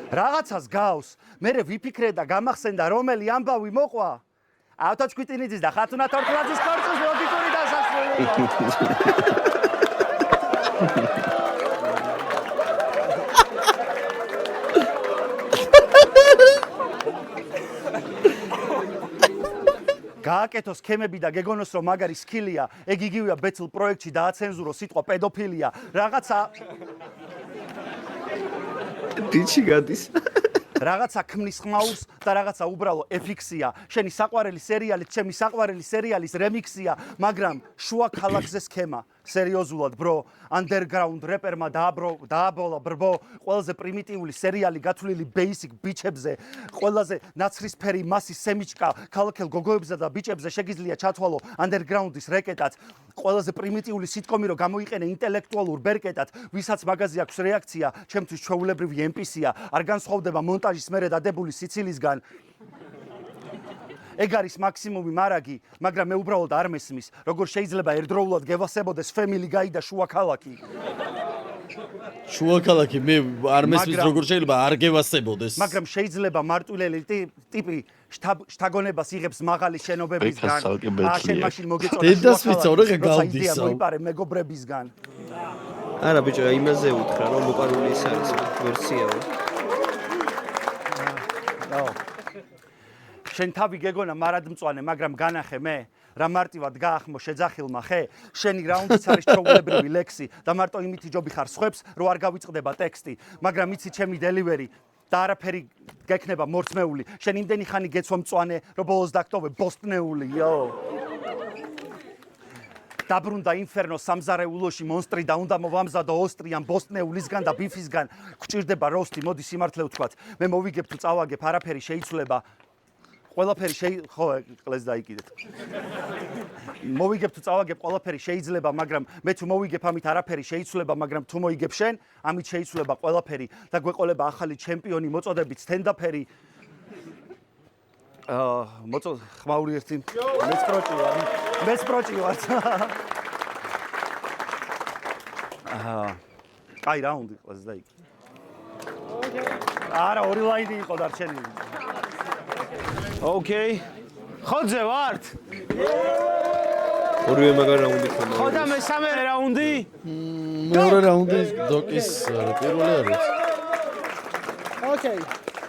რაღაცას გავს, მე ვიფიქრე და გამახსენდა რომელი ამბავი მოყვა. ავტოჩკვიტინიძის და ხათუნა თორთლაძის ქორწილს ლოგიკური დასასრულია. გააკეთო სქემები და გეგონოს რომ მაგარი სკილია, ეგ იგივეა ბეცლ პროექტში დააცენზურო სიტყვა პედოფილია. რაღაცა დიჩი გადის. რაღაცა ქმნის ხმაურს და რაღაცა უბრალო ეფიქსია. შენი საყვარელი სერიალი, ჩემი საყვარელი სერიალის რემიქსია, მაგრამ შუა ქალაქზე სქემა. სერიოზულად, bro, underground რეპერმა დააბოლა ბრბო, ყველაზე პრიმიტიული სერიალი გათვლილი basic ბიჩებზე, ყველაზე ნაცრისფერი მასის სემიჩკა, ქალაქელ გოგოებზე და ბიჭებზე შეგიძლია ჩათვალო underground-ის რეკეტად, ყველაზე პრიმიტიული სიტკომი რო გამოიყენე ინტელექტუალურ ბერკეტად, ვისაც მაგაზე აქვს რეაქცია, ჩემთვის ჩვეულებრივი NPC-ია, არ განსხვავდება მონტაჟის მერე დადებული სიცილისგან. ეგ არის მაქსიმუმი მარაგი, მაგრამ მე უბრალოდ არ მესმის, როგორ შეიძლება ერთდროულად გევასებოდეს Family Guy და შუა ქალაქი. შუა ქალაქი მე არ მესმის როგორ შეიძლება არ გევასებოდეს. მაგრამ შეიძლება მარტვილელი ტიპი შთაგონებას იღებს მაღალი შენობებისგან. შენ მაშინ მოგეწონა. დედას ვიცავ რა გავდისავ. მოიპარე მეგობრებისგან. არა ბიჭო, იმაზე უთხრა რომ მოყარული ის არის ვერსიაო. შენ თავი გეგონა მარადმწვანე, მაგრამ განახე მე, რა მარტივად გაახმო შეძახილმა ხე, შენი რაუნდიც არის ჩაულებრივი ლექსი და მარტო იმითი ჯობი ხარ სხვებს, რომ არ გავიწყდება ტექსტი, მაგრამ იცი ჩემი დელივერი და არაფერი გექნება მორწმეული. შენ იმდენი ხანი გეცვა მწვანე, რომ ბოლოს დაგტოვე ბოსტნეული, იო. დაბრუნდა ინფერნო სამზარეულოში მონსტრი და უნდა მოვამზადო ოსტრიან ბოსტნეულისგან და ბიფისგან. გვჭირდება როსტი, მოდი სიმართლე ვთქვათ. მე მოვიგებ თუ წავაგებ, არაფერი შეიცვლება. ყველაფერი ხო ყლეს დაიკიდეთ. მოვიგებ თუ წავაგებ, ყველაფერი შეიძლება, მაგრამ მე თუ მოვიგებ, ამით არაფერი შეიცვლება, მაგრამ თუ მოიგებ შენ, ამით შეიცვლება ყველაფერი და გვეყოლება ახალი ჩემპიონი მოწოდებით სტენდაფერი. ხმაური ერთი. მეც პროჭი ვარ. აი რაუნდი ყლეს დაიკიდეთ. არა, ორი ლაინი იყო დარჩენილი. Okay. ხოძე ვართ? ორივე მაგარ რაუნდი ხომ. ხო და მესამე რაუნდი? მეორე რაუნდი დოკის პირველი არის. Okay.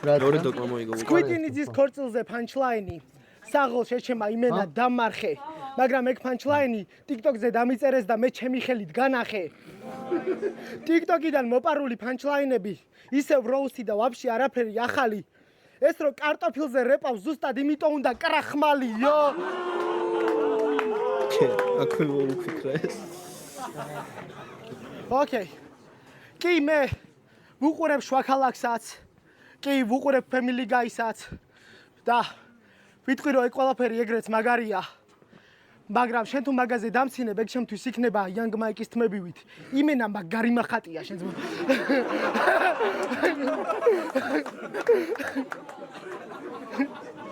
ორი დოკმა მოიგო. სკვიტინიძის ქორწილზე პანჩლაინი. საღოლ შეჩემა იმენა დამარხე. მაგრამ ეგ პანჩლაინი TikTok-ზე დამიწერეს და მე ჩემი ხელით განახე. TikTok-იდან მოპარული პანჩლაინები, ისევ როუსი და ვაფშე არაფერი ახალი. ეს რო კარტოფილზე რეპავს ზუსტად იმიტომ უნდა კრახმალი, იო. აქვე მოვიფიქრე ეს. Okay. კი მე ვუყურებ შუაქალაქსაც, კი ვუყურებ Family Guy-საც და ვიტყვი რომ ეგ ყველაფერი ეგრეც მაგარია. მაგრამ შენ თუ მაგაზე დამცინებ, ეგ შემთთვის იქნება Young Mike-ის თმებივით. იმენა მაგარი მახატია შენს.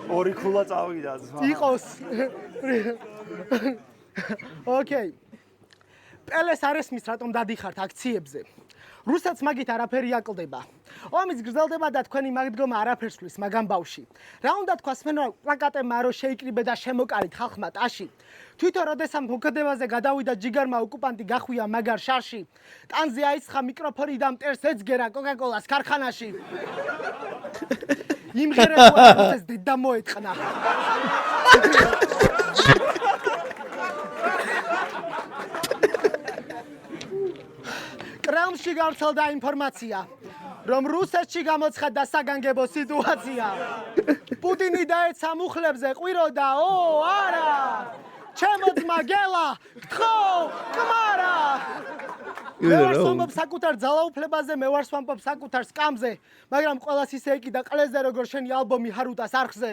ორი ქულა წავიდა ძმა. იყოს. ოკეი. პელეს არ ესმის რატომ დადიხართ აქციებზე. რუსეთს მაგით არაფერი აკლდება. ომიც გრძელდება და თქვენი მაგდგომა არაფერს ხვლის მაგამ ბავში. რა უნდა თქვას მენო პლაკატებმა რო შეიკრიბე და შემოკარით ხალხმა ტაში. თვითონ როდესაც მოქმედებაზე გადავიდა ჯიგარმა ოკუპანტი გახვია მაგარ შარში. ტანზე აისხა მიკროფონი და მტერს ეძგერა კოკაკოლას ქარხანაში. იმღერებუა რუსეთს დედა მოეწყნა. კრემლში გავრცელდა ინფორმაცია, რომ რუსეთში გამოცხადდა საგანგებო სიტუაცია. პუტინი დაეცა მუხლებზე ყვიროდა, ო, არა! ჩემო ძმა გელა, გთხოვ, კმარა! მე ვარ ვამბობ საკუთარ ძალაუფლებაზე, მე ვარ ვამბობ საკუთარ სკამზე, მაგრამ ყველას ისე ეკიდა ყლეზე როგორ შენი ალბომი ჰარუტას არხზე.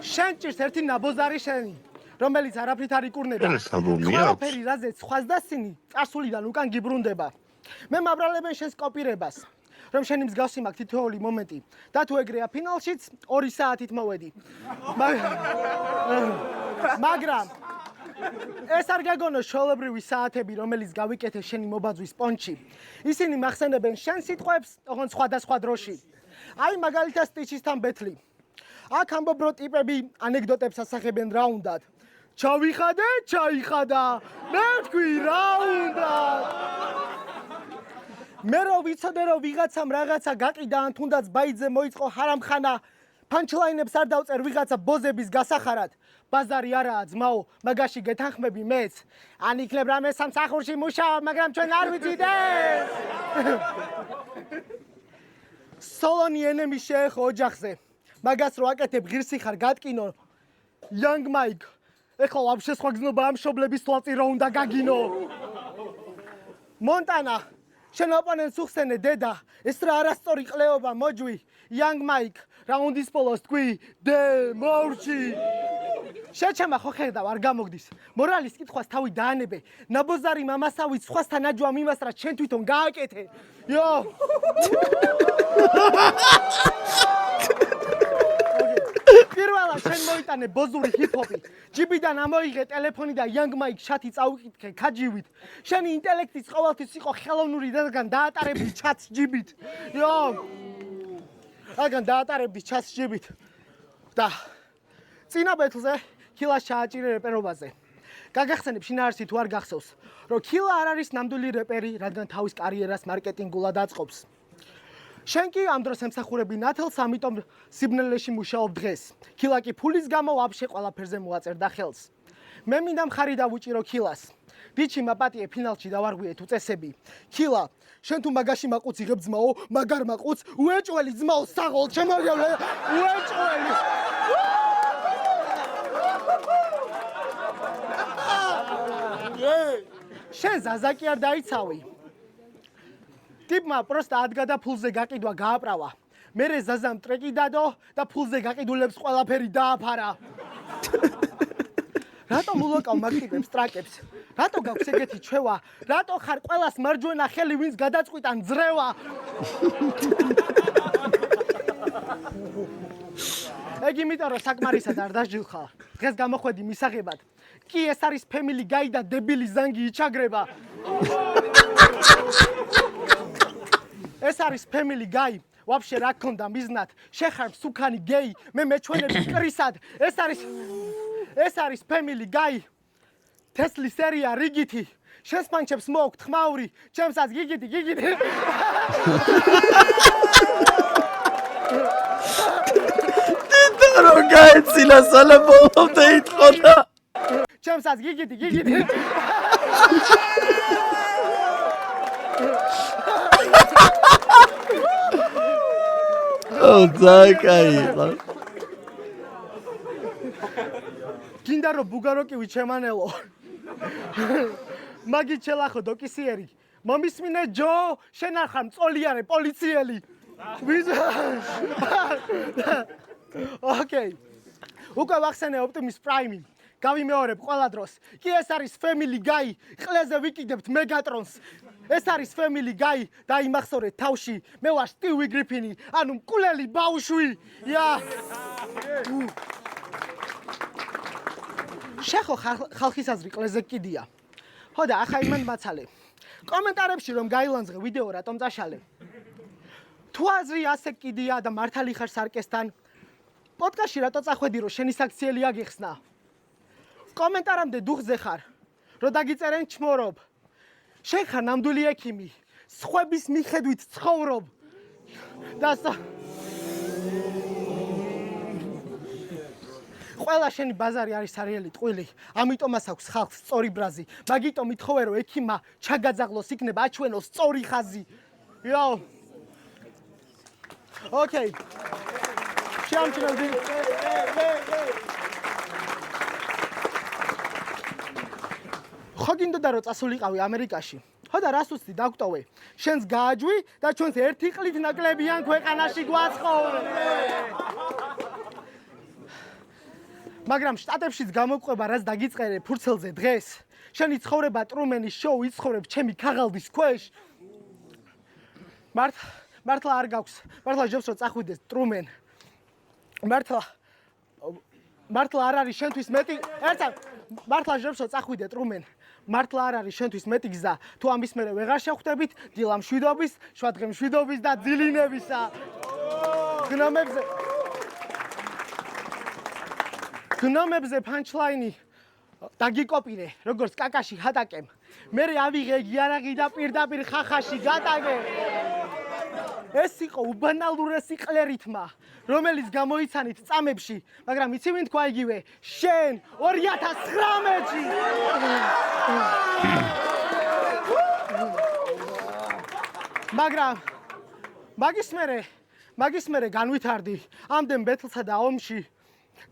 შენ ჭირს ერთი ნაბოზარი შენი. რომელიც არაფრით არ იკურნება. ყველაფერი რაზეც სხვას დასინი, წარსულიდან უკან გიბრუნდება. მე მაბრალებენ შენს კოპირებას, რომ შენი მსგავსი მაქვს თითოეული მომენტი და თუ ეგრეა ფინალშიც 2 საათით მოვედი. მაგრამ ეს არ გაგონო შოულებრივი საათები, რომელიც გავიკეთე შენი მობაძვის პონჩი. ისინი მახსენებენ შენ სიტყვებს, ოღონდ სხვადასხვა დროში. აი მაგალითად სტიჩისთან ბეთლი. აქ ამბობ რო ტიპები ანეკდოტებს ასახებენ რა უნდათ. ჩავიხადე, ჩაიხადა. მე ვთქვი რა უნდა. მე რო ვიცოდე რომ ვიღაცამ რაღაცა გაყიდა ან თუნდაც ბაიძე მოიწყო ჰარამხანა, პანჩლაინებს არ დავწერ ვიღაცა ბოზების გასახარად. ბაზარი არაა ძმაო, მაგაში გეთანხმები მეც. ან იქნებ რამე სამსახურში მუშაობ, მაგრამ ჩვენ არ ვიცით ეს. სოლონი ენემი შეეხო ოჯახზე. მაგას რო აკეთებ ღირსი ხარ გატკინო. Young Mike. ეხლა ვაფშე სხვა გზნობა ამ შობლების თვალწინ რო უნდა გაგინო. მონტანა, შენ ოპონენტს უხსენე დედა, ეს რა არასწორი ყლეობა მოჯვი. Young Mike, რაუნდის ბოლოს თქვი, დე მორჩი. შეჩემა ხო ხედავ არ გამოგდის. მორალის კითხვას თავი დაანებე. ნაბოზარი მამასავით სხვასთან აჯვა მიმას რა შენ თვითონ გააკეთე. იო. პირველად შენ მოიტანე ბოზური ჰიპ-ჰოპი. ჯიბიდან ამოიღე ტელეფონი და Young Mike შათი წაუკითხე ქაჯივით. შენი ინტელექტიც ყოველთვის იყო ხელოვნური რადგან დაატარებდი ჩატს ჯიბით. იო. რადგან დაატარებდი ჩატს ჯიბით. და წინა ბეთლზე ქილას ჩააჭირე რეპერობაზე. გაგახსენებ შინაარსი თუ არ გახსოვს, რომ ქილა არ არის ნამდვილი რეპერი, რადგან თავის კარიერას მარკეტინგულად აწყობს. შენ კი ამ დროს ემსახურები ნათელს, ამიტომ სიბნელეში მუშაობ დღეს. ქილა კი ფულის გამო ვაფშე ყველაფერზე მოაწერდა ხელს. მე მინდა მხარი დავუჭირო ქილას. ბიჩი მაპატიე ფინალში დავარღვიეთ უწესები. ქილა, შენ თუ მაგაში მაყუც იღებ ძმაო, მაგარ მაყუც უეჭველი ძმაო საღოლ, შემოიავლე, უეჭველი. შენ ზაზა კი არ დაიცავი. ტიპმა პროსტა ადგა და ფულზე გაყიდვა გააправა. მერე ზაზამ ტრეკი დადო და ფულზე გაყიდულებს ყველაფერი დააფარა. რატო მულოკავ მაგტიპებს ტრაკებს? რატო გაქვს ეგეთი ჩვევა? რატო ხარ ყველას მარჯვენა ხელი ვინც გადაწყვიტან ძრევა? ეგ იმიტომ რომ საკმარისად არ დასჯილხარ. დღეს გამოხვედი მისაღებად. კი ეს არის family guy და დებილი ზანგი იჩაგრება. ეს არის family guy. ვაფშე რა გქონდა მიზნად? შეხარ მსუქანი გეი, მე მეჩვენები კრისად. ეს არის family guy. თესლის სერია რიგითი. შენს პანჩებს მოგთ ხმაური, ჩემსაც გიგითი. დედარო გაეცილა სალაბოლომდე იტყოდა. ჩემსაც გიგითი. ძაკაი. გინდა რომ ბუგაროკივი ჩემანელო. მაგით ჩელახო დოკისიერი. მომისმინე ჯო, შენ არ ხარ მწოლიარე პოლიციელი. ოკეი. უკვე ვახსენე Optimus Prime-ი. გავიმეორებ ყველა დროს. კი ეს არის family guy. ყლეზე ვიკიდებთ Megatron-ს. ეს არის Family Guy და იმახსოვრეთ თავში მე ვარ Stewie Griffin ანუ მკვლელი ბავშვი შეხო ხალხის აზრი ყველაზე კიდია ხო და ახლა იმან მაცალე კომენტარებში რომ გაილანძღე ვიდეო რატომ წაშალე თუ აზრი ასე კიდია და მართალი ხარ სარკესთან პოდკასტში რატო წახვედი რომ შენი საქციელი აგიხსნა კომენტარამდე დუხზე ხარ რომ დაგიწერენ ჩმორობ შენ ხარ ნამდვილი ექიმი სხვების მიხედვით ცხოვრობ და ყველა შენი ბაზარი არის სარიელი ტყუილი ამიტომაც აქვს ხალხს სწორი ბრაზი მაგიტომ მithოვე რომ ექიმა ჩაგაძაღლოს იქნება აჩვენოს სწორი ხაზი იო ოკეი შევამჩნევდი ხო გინდოდა რომ წასულიყავი ამერიკაში ხო და რას უცდი დაგტოვე შენს გააჯვი და ჩვენს ერთი ყლით ნაკლებიან ქვეყანაში გვაწყობ მაგრამ შტატებშიც გამოყვება რაც დაგიწყერე ფურცელზე დღეს შენი ცხოვრება ტრუმენის შოუ იცხოვრებ ჩემი ქაღალდის ქვეშ მართლა არ გაქვს მართლა ჯობს რომ წახვიდეს ტრუმენ მართლა არ არის შენთვის მეტი ერთად მართლა ჯობს რომ წახვიდე ტრუმენ მართლა არ არის შენთვის მეტი გზა თუ ამის მერე ვეღარ შევხვდებით დილა მშვიდობის შუადღე მშვიდობის და ძილინებისა გნომებზე პანჩლაინი დაგიკოპირე როგორც კაკაში ჰატაკემ მე ავიღე იარაღი და პირდაპირ ხახაში გადაგე ეს იყო უბანალურესი ყლერითმა რომელიც გამოიცანით წამებში მაგრამ იცი ვინ თქვა იგივე შენ 2019-ში მაგრამ მაგის მერე განვითარდი ამდენ ბეთლსა და ომში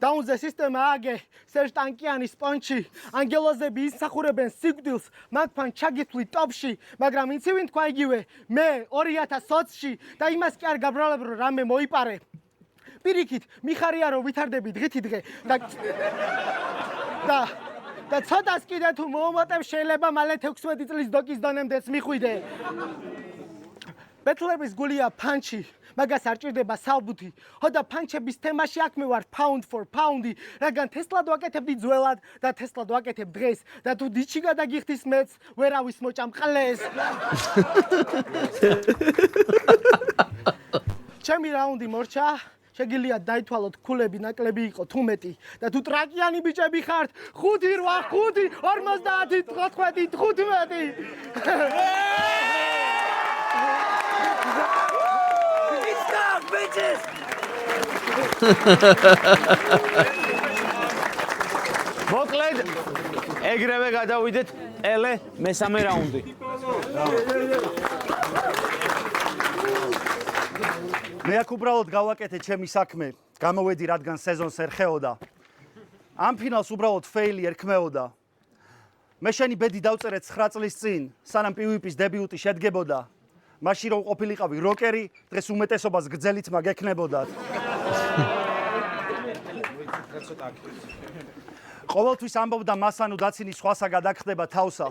დაუნზე სისტემა აგე სერჟ ტანკიანის პონჩი ანგელოზები ისახურებენ სიკვდილს მაგფან ჩაგითვლი ტოპში მაგრამ იცი ვინ თქვა იგივე მე 2020-ში და იმას კი არ გაბრალებ რომ რამე მოიპარე პირიქით მიხარია რომ ვითარდები დღითი დღე და ცოტას კიდე თუ მოუმატებ შეიძლება მალე 16 წლის დოკის დონემდეც მიხვიდე ბეთლების გულია პანჩი მაგას არ ჭირდება საბუთი ხო და პანჩების თემაში აქ მე ვარ pound for pound-ი რადგან თესლად ვაკეთებდი ძველად და თესლად ვაკეთებ დღეს და თუ დიჩი გადაგიხდის მეც ვერავის მოჭამ ყლეს ჩემი რაუნდი მორჩა შეგიძლიათ დაითვალოთ ქულები ნაკლები იყო თუ მეტი და თუ ტრაკიანი ბიჭები ხართ 5 8 5 50 19 15 bitches! მოკლედ ეგრევე გადავიდეთ ელე მესამე რაუნდი. მე აქ უბრალოდ გავაკეთე ჩემი საქმე, გამოვედი რადგან სეზონს ერხეოდა. ამ ფინალს უბრალოდ ფეილი ერქმეოდა. მე შენი ბედი დავწერე 9 წლის წინ, სანამ PvP-ის დებიუტი შედგებოდა. მაშინ რომ ყოფილიყავი როკერი, დღეს უმეტესობას გრძელით მაგ ექნებოდათ. ყოველთვის ამბობდა მასანუ დაცინის სხვასა გადაგხდება თავსა.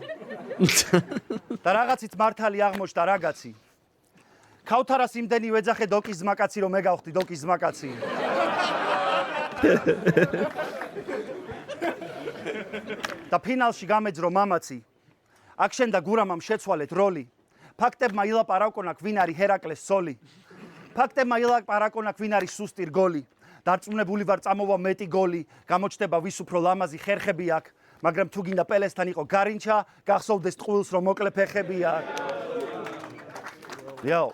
და რაღაცით მართალი აღმოჩნდა რაღაცი. ქავთარას იმდენი ვეძახე დოკის ზმაკაცი რომ მე გავხდი დოკის ზმაკაცი. და ფინალში გამეძრო მამაცი. აქ შენ და გურამამ შეცვალეთ როლი. ფაქტებმა ილაპარაკონა ვინ არის ჰერაკლეს სოლი. ფაქტებმა ილაპარაკონა ვინ არის სუსტი რგოლი. დარწმუნებული ვარ წამოვა მეტი გოლი. გამოჩნდება ვის უფრო ლამაზი ხერხები აქ, მაგრამ თუ გინდა პელესთან იყო გარინჩა, გახსოვდეს ტყუილს რომ მოკლე ფეხები აქ. იო,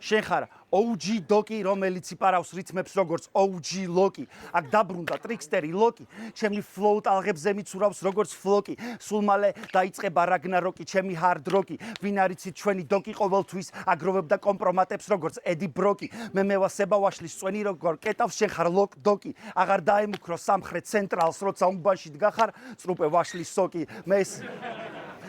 შენ ხარ OG დოკი, რომელიც იპარავს რითმებს როგორც OG ლოკი. აქ დაბრუნდა ტრიქსტერი ლოკი. ჩემი ფლოუ ტალღებზე მიცურავს როგორც ფლოკი. სულ მალე დაიწყება რაგნაროკი, ჩემი ჰარდ როკი. ვინ არიცით ჩვენი დოკი ყოველთვის აგროვებდა კომპრომატებს როგორც ედი ბროკი. მე მევასება ვაშლის წვენი როგორ კეტავს შენ ხარ ლოკ დოკი. აღარ დაემუქრო სამხრეთ ცენტრალს, როცა უბანში დგახარ, წრუპე ვაშლის სოკი.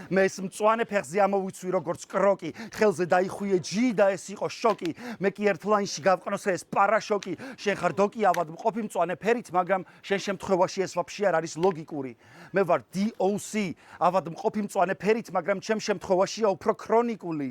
მე ეს მწვანე ფეხზე ამოვიცვი როგორც კროკი, ხელზე დაიხვიე ჯი და ეს იყო შოკი. მე კი ერთ ლაინში გავყნოსე ეს პარაშოკი. შენ ხარ დოკი ავად მყოფი მწვანე ფერით, მაგრამ შენ შემთხვევაში ეს ვაფშე არ არის ლოგიკური. მე ვარ DOC, ავად მყოფი მწვანე ფერით, მაგრამ ჩემ შემთხვევაშია უფრო ქრონიკული.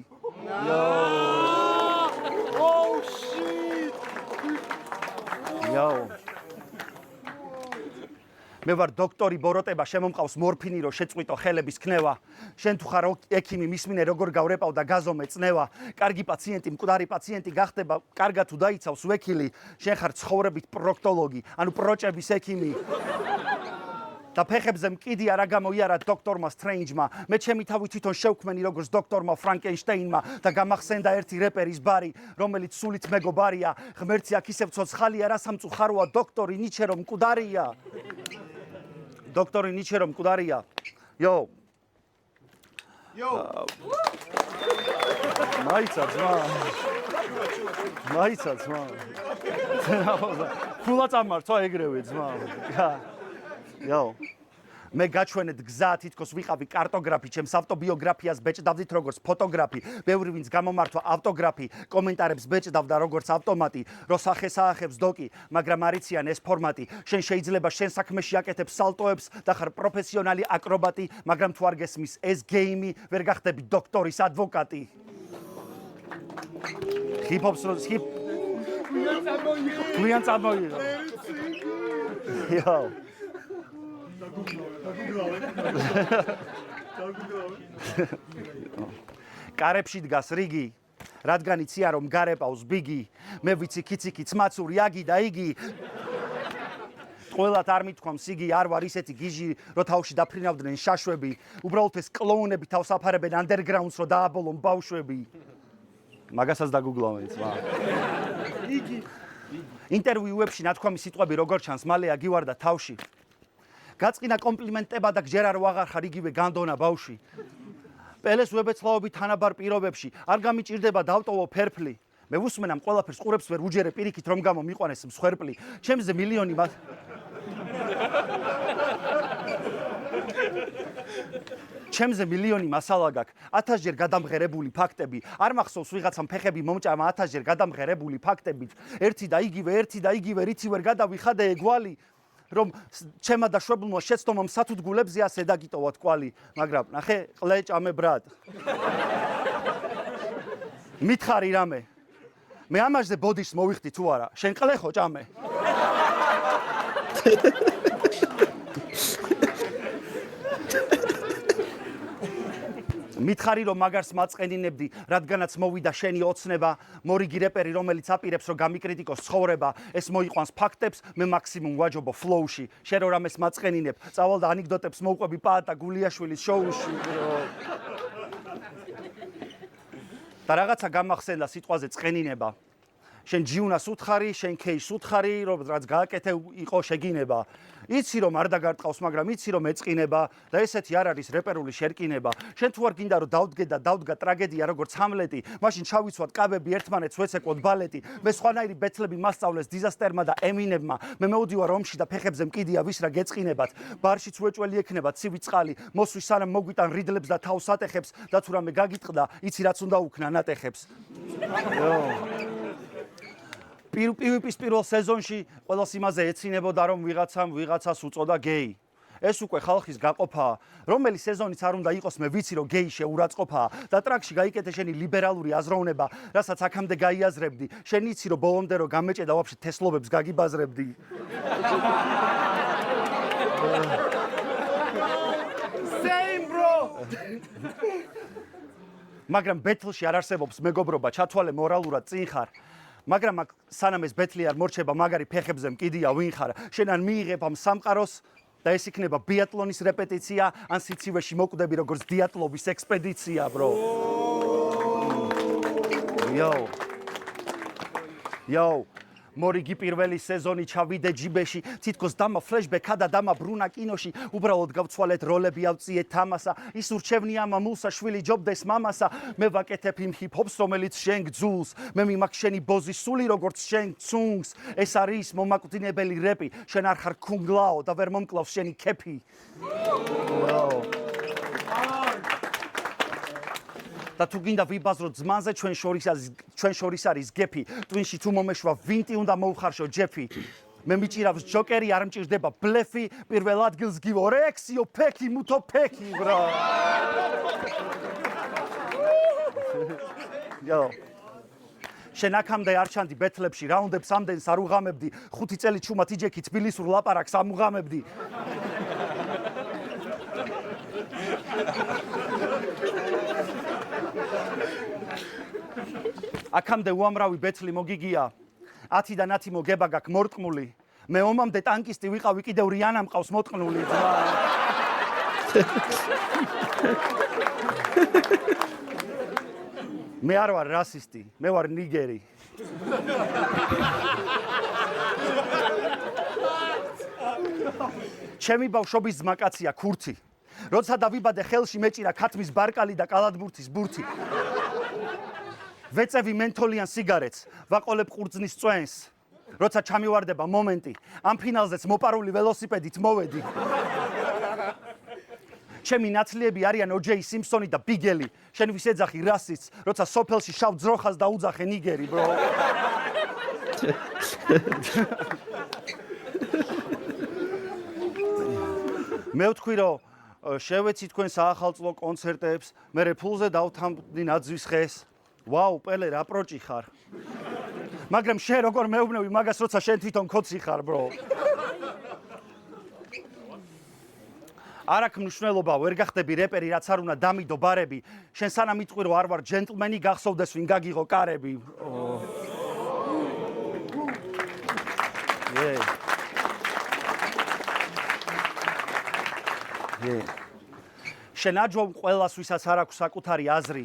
მე ვარ დოქტორი ბოროტება, შემომყავს მორფინი, რომ შეწყვიტო ხელების ქნევა. შენ თუ ხარ ექიმი, მისმინე როგორ გავრეპავ და გაზომე წნევა. კარგი პაციენტი, მკვდარი პაციენტი გახდება, კარგად თუ დაიცავს ვექილი. შენ ხარ ცხოვრებით პროქტოლოგი, ანუ პროჭების ექიმი. და ფეხებზე მკიდი არა გამოიარა დოქტორმა სტრეინჯმა. მე ჩემი თავი თვითონ შევქმენი როგორც დოქტორმა ფრანკენშტეინმა და გამახსენდა ერთი რეპერის ბარი, რომელიც სულით მეგობარია. ღმერთი აქ ისევ ცოცხალია, რა სამწუხაროა დოქტორი ნიჩე რომ მკვდარია. დოქტორი ნიჩე რომ მკვდარია. მაიცა ძმა. ფულა წამართვა ეგრევე ძმა. მე გაჩვენეთ გზა, თითქოს ვიყავი კარტოგრაფი, ჩემს ავტობიოგრაფიას ბეჭდავდით როგორც ფოტოგრაფი, ბევრი ვინც გამომართვა ავტოგრაფი, კომენტარებს ბეჭდავდა როგორც ავტომატი, რო სახეს-აახებს დოკი, მაგრამ არიციან ეს ფორმატი. შენ შეიძლება შენ საქმეში აკეთებ სალტოებს და ხარ პროფესიონალი აკრობატი, მაგრამ თუ არ გესმის ეს გეიმი, ვერ გახდები დოქტორის ადვოკატი. ჰიპ-ჰოპს გვიან წამოიღო. კარებში დგას რიგი, რადგან იციან რომ გარეპავს ბიგი, მე ვიცი ქიციქიც მაცური აგი და იგი. ყველათ არ მithქვამს იგი, არ ვარ ისეთი გიჟი, რომ თავში დაფრინავდნენ შაშვები, უბრალოდ ეს კლოუნები თავს აფარებენ ანდერგრაუნდს, რომ დააბოლონ ბავშვები. მაგასაც დაგუგლავენ ძმა. ინტერვიუებში ნათქვამი სიტყვები როგორ ჩანს, მალე აგივარდა თავში. გაწყინა კომპლიმენტება და გჯერა რომ აღარ ხარ იგივე განდონა ბავში. პელეს ვებეცლაობი თანაბარ პირობებში, არ გამიჭირდება დავტოვო ფერფლი. მე ვუსმენამ ყველაფერს ყურებს ვერ უჯერე პირიქით რომ გამომიყვანეს მსხვერპლი. ჩემზე მილიონი ჩემზე მილიონი მასალა გაქვს, 1000-ჯერ გადამღერებული ფაქტები. არ მახსოვს ვიღაცამ ფეხები მომჭამა 1000-ჯერ გადამღერებული ფაქტებით. ერთი და იგივე, რითი ვერ გადავიხადე ეგვალი. რომ ჩემა და შვებულმა შეცდომამ სათუდგულებზე ასე დაგიტოვათ კვალი, მაგრამ ნახე, ყლე ჭამე ბრატ. მითხარი რამე. მე ამაჟზე ბოდიშს მოვიხდი თუ არა, შენ ყლე ხო ჭამე. მითხარი რომ მაგარს მაწყენინებდი, რადგანაც მოვიდა შენი ოცნება, მორიგი რეპერი რომელიც აპირებს რომ გამიკრიტიკოს ცხოვრება, ეს მოიყვანს ფაქტებს, მე მაქსიმუმ ვაჯობო ფლოუში. შენ რომ რამეს მაწყენინებ, წავალ და ანეკდოტებს მოვყვები პაატა გულიაშვილის შოუში. და რაღაცა გამახსენდა სიტყვაზე წყენინება. შენ ჯიუნას უთხარი, შენ ქეიშს უთხარი, რომ რაც გააკეთე იყო შეგინება. იცი რომ არ დაგარტყავს, მაგრამ იცი რომ ეწყინება და ესეთი არ არის რეპერული შერკინება. შენ თუ არ გინდა რომ დავდგე და დავდგა ტრაგედია როგორც ჰამლეტი, მაშინ ჩავიცვათ კაბები ერთმანეთს ვეცეკვოთ ბალეტი. მე სხვანაირი ბეთლები მასწავლეს დიზასტერმა და ემინებმა. მე მოვდივარ ომში და ფეხებზე მკიდია ვის რა გეწყინებათ. ბარშიც უეჭველი ექნება ცივი წყალი, მოსვი სანამ მოგვიტან რიდლებს და თავს ატეხებს და თუ რამე გაგიტყდა, იცი რაც უნდა უქნა ნატეხებს. PvP-ის პირველ სეზონში ყველას იმაზე ეცინებოდა რომ ვიღაცას უწოდა გეი. ეს უკვე ხალხის გაყოფაა. რომელი სეზონიც არ უნდა იყოს, მე ვიცი რომ გეი შეურაცხყოფაა და ტრაკში გაიკეთე შენი ლიბერალური აზროვნება, რასაც აქამდე გაიაზრებდი. შენ იცი რომ ბოლომდე რომ გამეჭედა ვაფშე თესლობებს გაგიბაზრებდი. Same bro. მაგრამ ბეთლში არ არსებობს მეგობრობა, ჩათვალე მორალურად წინ ხარ. მაგრამ აქ სანამ ეს ბეთლი არ მორჩება, მაგარი ფეხებზე მკიდია ვინ ხარ. შენ ან მიიღებ ამ სამყაროს და ეს იქნება ბიატლონის რეპეტიცია, ან სიცივეში მოკვდები როგორც დიატლობის ექსპედიცია, bro. Yo. მორიგი პირველი სეზონი ჩავიდე ჯიბეში, თითქოს დამა ფლეშბექა და დამა ბრუნა კინოში, უბრალოდ გავცვალეთ როლები ავწიეთ თამასა, ის ურჩევნია მამულსა შვილი ჯობდეს მამასა, მე ვაკეთებ იმ ჰიპ-ჰოპს, რომელიც შენ გძულს, მე მიმაქვს შენი ბოზის სული როგორც შენ ცუნგს, ეს არის მომაკვდინებელი რეპი, შენ არ ხარ ქუნგლაო და ვერ მომკლავს შენი ქეფი. და თუ გინდა ვიბაზროთ ზმანზე ჩვენ შორის არის გეფი ტვინში თუ მომეშვა ვინტი უნდა მოუხარშო ჯეფი მე მიჭირავს ჯოკერი არ მჭირდება ბლეფი პირველ ადგილს გივო რეაქციო ფექი მუთო ფექი ბრა Yo. შენ აქამდე არ ჩანდი ბეთლებში რაუნდებს ამდენს არ უღამებდი 5 წელი ჩუმად იჯექი თბილისურ ლაპარაკს ამუღამებდი აქამდე უამრავი ბეთლი მოგიგია 10-დან 10 მოგება გაქვს მორტყმული მე ომამდე ტანკისტი ვიყავი კიდევ რიანა მყავს მოტყნული ძმა მე არ ვარ რასისტი, მე ვარ ნიგერი. ჩემი ბავშვობის ძმაკაცია ქურთი. როცა დავიბადე ხელში მეჭირა ქათმის ბარკალი და კალათბურთის ბურთი. ვეწევი მენთოლიან სიგარეტს, ვაყოლებ ყურძნის წვენს. როცა ჩამივარდება მომენტი, ამ ფინალზეც მოპარული ველოსიპედით მოვედი. ჩემი ნაცლიები არიან ოჯეი სიმპსონი და ბიგელი. შენ ვის ეძახი რასისტს, როცა სოფელში შავ ძროხას დაუძახე ნიგერი, bro. მე ვთქვი, რომ შევეცი თქვენ საახალწლო კონცერტებს, მე ფულზე დავთამბდი ნაძვის ხეს. ვაუ, პელე რა პროჭი ხარ. მაგრამ შენ როგორ მეუბნევი მაგას, როცა შენ თვითონ ქოცი ხარ, bro. არ აქვს მნიშვნელობა, ვერ გახდები რეპერი, რაც არ უნდა დამიდო ბარები. შენ სანამ იტყვი რომ არ ვარ ჯენტლმენი, გახსოვდეს ვინ გაგიღო კარები. შენ აჯობ ყველას, ვისაც არ აქვს საკუთარი აზრი.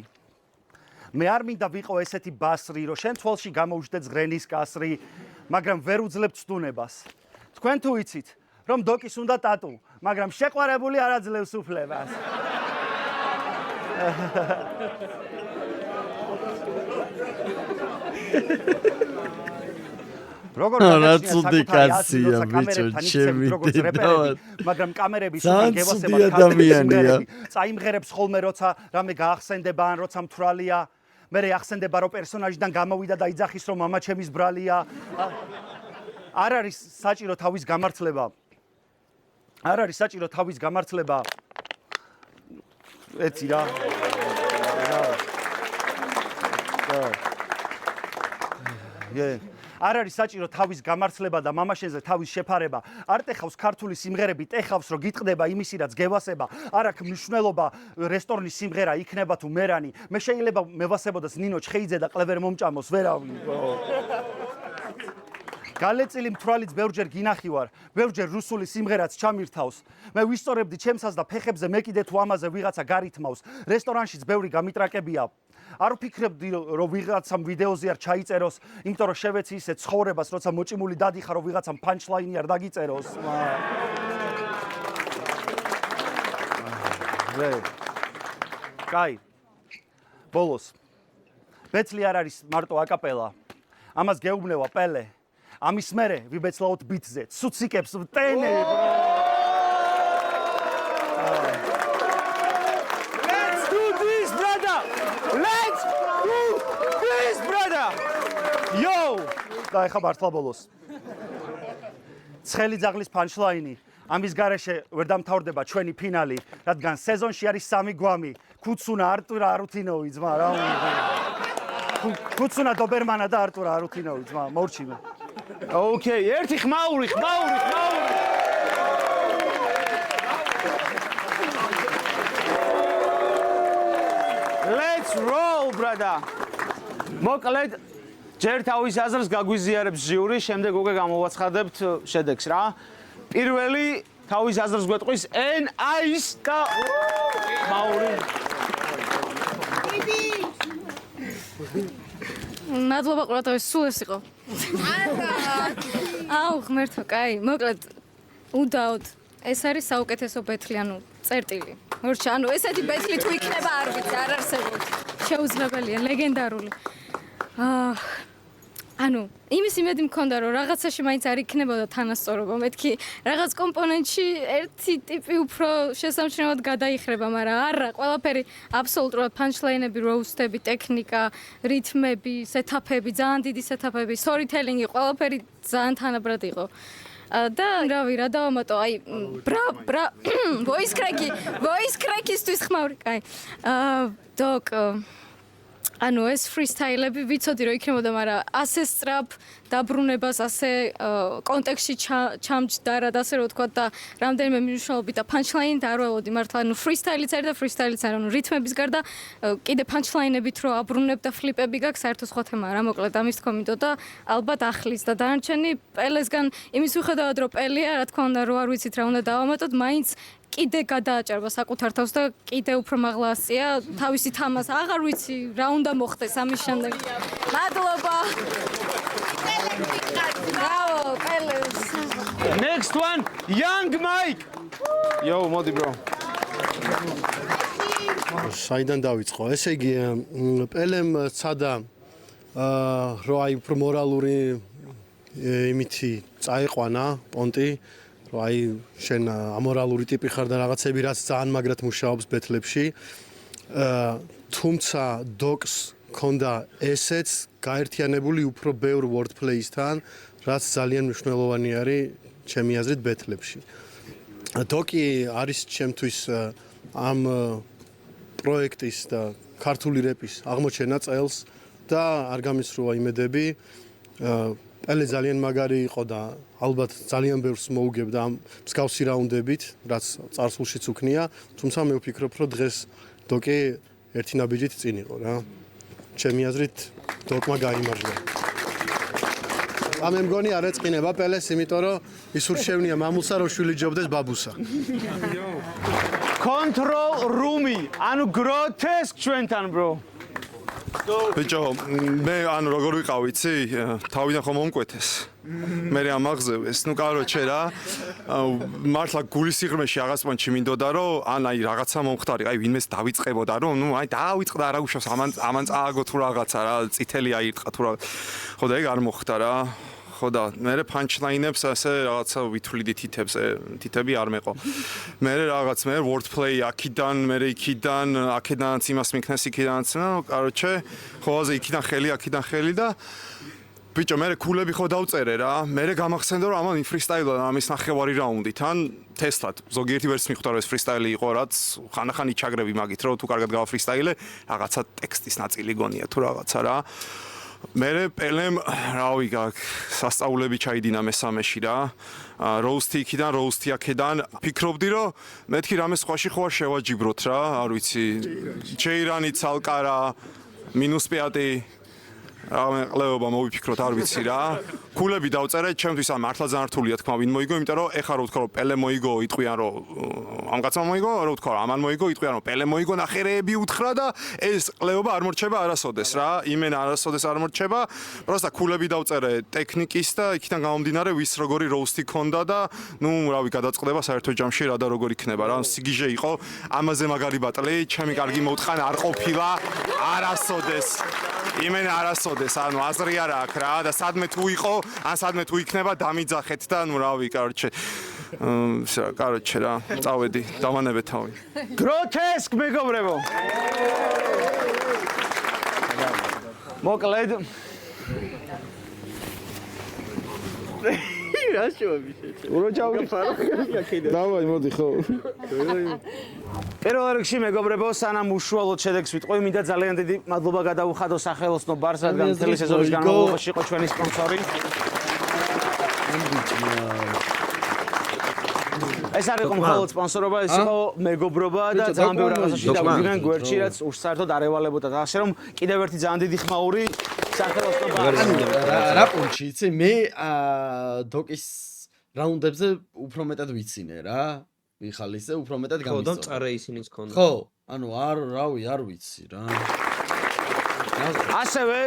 მე არ მინდა ვიყო ესეთი ბასრი, რომ შენ თვალში გამოვждე ზღრენის კასრი, მაგრამ ვერ უძლებ ცდუნებას. თქვენ თუ იცით რომ დოკის უნდა ტატუ, მაგრამ შეყვარებული არ აძლევს უფლებას. როგორ გაგაცნია ბიჭო, ჩემი დედა. მაგრამ კამერების უკან გევასება ადამიანია. წაიმღერებს ხოლმე როცა რამე გაახსენდება ან როცა მთვრალია. მე ახსენდება რომ პერსონაჟიდან გამოვიდა და იძახის რომ მამა ჩემის ბრალია. არ არის საჭირო თავის გამართლება. არ არის საჭირო თავის გამართლება. ეცი რა. არ არის საჭირო თავის გამართლება და მამაშენზე თავის შეფარება. არ ტეხავს ქართული სიმღერები, ტეხავს რომ გიტყდება იმისი რაც გევასება. არ აქვს მნიშვნელობა რესტორნის სიმღერა იქნება თუ მერანი. მე შეიძლება მევასებოდეს ნინო ჩხეიძე და ყლევერ მომჭამოს ვერავინ. გალეწილი მთვრალიც ბევრჯერ გინახი ვარ, ბევრჯერ რუსული სიმღერაც ჩამირთავს. მე ვისწორებდი ჩემსას და ფეხებზე მე კიდე თუ ამაზე ვიღაცა გარითმავს. რესტორანშიც ბევრი გამიტრაკებია. არ ვფიქრებდი რომ ვიღაცამ ვიდეოზე არ ჩაიწეროს, იმიტომ რომ შევეცი ისე ცხოვრებას, როცა მოჭიმული დადიხარ რომ ვიღაცამ პანჩლაინი არ დაგიწეროს. კაი. ბოლოს. ბეთლი არ არის მარტო აკაპელა. ამას გეუბნება პელე. ამის მერე ვიბეცლავთ ბიტზე. ცუციკებს ვტენე. Let's do this, brother. Let's do this, brother. Yo! და ეხა მართლა ბოლოს. ცხელი ძაღლის პანჩლაინი. ამის გარეშე ვერ დამთავრდება ჩვენი ფინალი, რადგან სეზონში არის 3 გვამი. კუცუნა, არტურა, არუთინოვი ძმა რა. კუცუნა დობერმანა და არტურა არუთინოვი ძმა, მორჩიმე. Okay, ერთი ხმაური. Let's roll, brother. მოკლედ, ჯერ თავის აზრს გაგვიზიარებს ჟიური, შემდეგ უკვე გამოვაცხადებთ შედეგს რა. პირველი თავის აზრს გვეტყვის NIS და მაური. მადლობა ყურადღების, სულ ეს იყო. აუ, ღმერთო, კაი, მოკლედ უდაოდ. ეს არის საუკეთესო ბეთლი, ანუ წერტილი. მორჩა, ანუ ესეთი ბეთლი თუ იქნება, არ ვიცი, არ არსებობს. შეუძლებელია, ლეგენდარული. ანუ იმის იმედი მქონდა რომ რაღაცაში მაინც არ იქნებოდა თანასწორობა. მეთქი რაღაც კომპონენტში ერთი ტიპი უფრო შესამჩნევად გადაიხრება, მაგრამ არა, ყველაფერი აბსოლუტურად punchline-ები, roast-ები, ტექნიკა, რითმები, სეტაპები, ძალიან დიდი სეტაპები, storytelling-ი, ყველაფერი ძალიან თანაბრად იყო. და რავი, რა დავამატო, აი voice crack-ისთვის ხმაური, კაი. დოკ ანუ ეს freestyle-ები ვიცოდი რომ იქნებოდა, მაგრამ ასე სწრაფ დაბრუნებას, ასე კონტექსტში ჩამჯდა რა და ასე რომ ვთქვა და რამდენიმე მნიშვნელობით და punchline და არ ველოდი მართლა, ანუ freestyle-იც არის და freestyle-იც არის, ანუ რითმების გარდა კიდე punchline-ებით რო აბრუნებ და ფლიპები გაქვს, საერთო სხვა თემაა რა, მოკლედ ამის თქო მინდოდა ალბათ ახლის და დანარჩენი პელესგან იმის მიუხედავად რომ პელია, რა თქმა უნდა, რო არ ვიცით რა უნდა დავამატოთ, მაინც კიდე გადააჭარბა საკუთარ თავს და კიდე უფრო მაღლა ასწია თავისი თამას. აღარ ვიცი რა უნდა მოხდეს ამის შემდეგ. მადლობა. Bravo, Peles. Next one, Young Mike. Yo, მოდი bro. საიდან დავიწყო? ესე იგი, პელემ ცადა რო აი უფრო მორალური იმითი წაიყვანა პონტი, რომ აი შენ ამორალური ტიპი ხარ და რაღაცები რაც ძალიან მაგრად მუშაობს ბეთლებში. თუმცა დოკს ქონდა ესეც გაერთიანებული უფრო ბევრ wordplay-სთან, რაც ძალიან მნიშვნელოვანი არის ჩემი აზრით ბეთლებში. დოკი არის ჩემთვის ამ პროექტის და ქართული რეპის აღმოჩენა წელს და არ გამისროლა იმედები. პელე ძალიან მაგარი იყო და ალბათ ძალიან ბევრს მოუგებდა ამ მსგავსი რაუნდებით, რაც წარსულშიც უქნია, თუმცა მე ვფიქრობ, რომ დღეს დოკი ერთი ნაბიჯით წინ იყო რა. ჩემი აზრით დოკმა გაიმარჯვა. მე მგონი არ ეწყინება პელეს, იმიტომ რომ ის ურჩევნია მამულსა, რომ შვილი ჯობდეს ბაბუსა. Control room-ი, ანუ grotesque ჩვენთან bro. ბიჭო, მე ანუ როგორ ვიყავ იცი? თავიდან ხომ მომკვეთეს. მე ამაღზევეს. ნუ კაროჩე რა. მართლა გულის სიღრმეში რაღაც პონჩი მინდოდა რომ აი რაღაცა მომხდარი, აი ვინმეს დავიწყებოდა რომ ნუ აი დაავიწყდა რა უშავს ამან წააგო თუ რაღაცა რა, წითელი აირტყა თუ რა. ხო და ეგ არ მოხდა რა. ხო და მე punchline-ებს ასე რაღაცა ვითვლიდი თითები არ მეყო. მე რაღაც მე wordplay აქიდან, მე იქიდან, აქედანაც იმას მიქნეს იქიდანაც, ნუ კაროჩე, ხოლმე იქიდან ხელი და ბიჭო, მე კულები ხო დავწერე რა. მე გამახსენდა რომ ამან freestyle-ა ამის ნახევარი რაუნდი თან თესტად. ზოგიერთი ვერც მიხვდა რომ ეს freestyle იყო, რაც ხანახან იჩაგრები მაგით, რომ თუ კარგად გავა freestyle-ე, რაღაცა ტექსტის ნაწილი გონია თუ რაღაცა რა. მე პელემ რავი სასწაულები ჩაიდინა მესამეში რა. როუსტი იქიდან, როუსტი აქედან. ფიქრობდი რომ მეთქი რამე სხვაში ხო არ შევაჯიბროთ რა, არ ვიცი. ჩეირანი ცალკარა -5 რამე ყლეობა მოვიფიქროთ, არ ვიცი რა. კულები დავწერე, ჩემთვის ამ მართლა ძალიან რთულია თქმა, ვინ მოიგო, იმიტომ რომ ეხა რო ვთქვა რომ პელე მოიგო, იტყვიან რომ ამ კაცმა მოიგო, რო ვთქვა რომ ამან მოიგო, იტყვიან რომ პელე მოიგო, ნახერეები უთხრა და ეს ყლეობა არ მორჩება არასოდეს რა. იმენ არასოდეს არ მორჩება. პროსტა კულები დავწერე ტექნიკის და იქიდან გამომდინარე ვის როგორი როუსტი ქონდა და ნუ რავი გადაწყდება საერთო ჯამში რა და როგორ იქნება რა. სიგიჟე იყო, ამაზე მაგარი ბატლი, ჩემი კარგი მოთხან არ ყოფილა არასოდეს. იმენ არასოდეს, ანუ აზრი არ აქვს რა და სადმე თუ იყო, ან სადმე თუ იქნება დამიძახეთ და ნუ რავი, კაროჩე რა, წავედი, დავანებე თავი. Grotesque მეგობრებო. მოკლედ რა შევაბიშეთ? დავაი, მოდი ხო. პირველ რიგში მეგობრებო, სანამ უშუალოდ შედეგს ვიტყვი, მინდა ძალიან დიდი მადლობა გადაუხადო სახელოსნო ბარს, რადგან მთელი სეზონის განმავლობაში იყო ჩვენი სპონსორი. ეს არ იყო მხოლოდ სპონსორობა, ეს იყო მეგობრობა და ძალიან ბევრ რაღაცაში დავიდნენ გვერდში, რაც უშსაერთოდ არ ევალებოდა. ასე რომ კიდევ ერთი ძალიან დიდი ხმაური სახელოსნო ბარს. რა პუნჩი იცი? მე დოკის რაუნდებზე უფრო მეტად ვიცინე რა. მიხალისე უფრო მეტად გამისწორდა. ხო და წარე ისინიც ქონდა. ხო, ანუ არ ვიცი რა. ასევე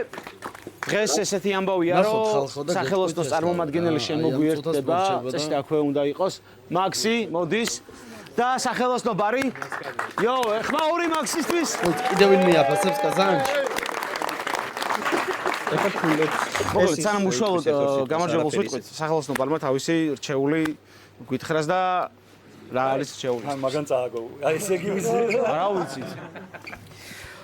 დღეს ესეთი ამბავია, რომ სახელოსნოს წარმომადგენელი შემოგვიერთდება, წესით აქვე უნდა იყოს. მაქსი, მოდის და სახელოსნო ბარი. იო, ხმაური მაქსისთვის. კიდევ ვინ მიაფასებს კაზანში? მოკლედ სანამ უშუალოდ გამარჯვებულს ვიტყვით, სახელოსნო პალმა თავისი რჩეული გვითხრას და რა არის რჩეული? მაგან წააგო. აი ესე იგი ვიცი. რა ვიცით?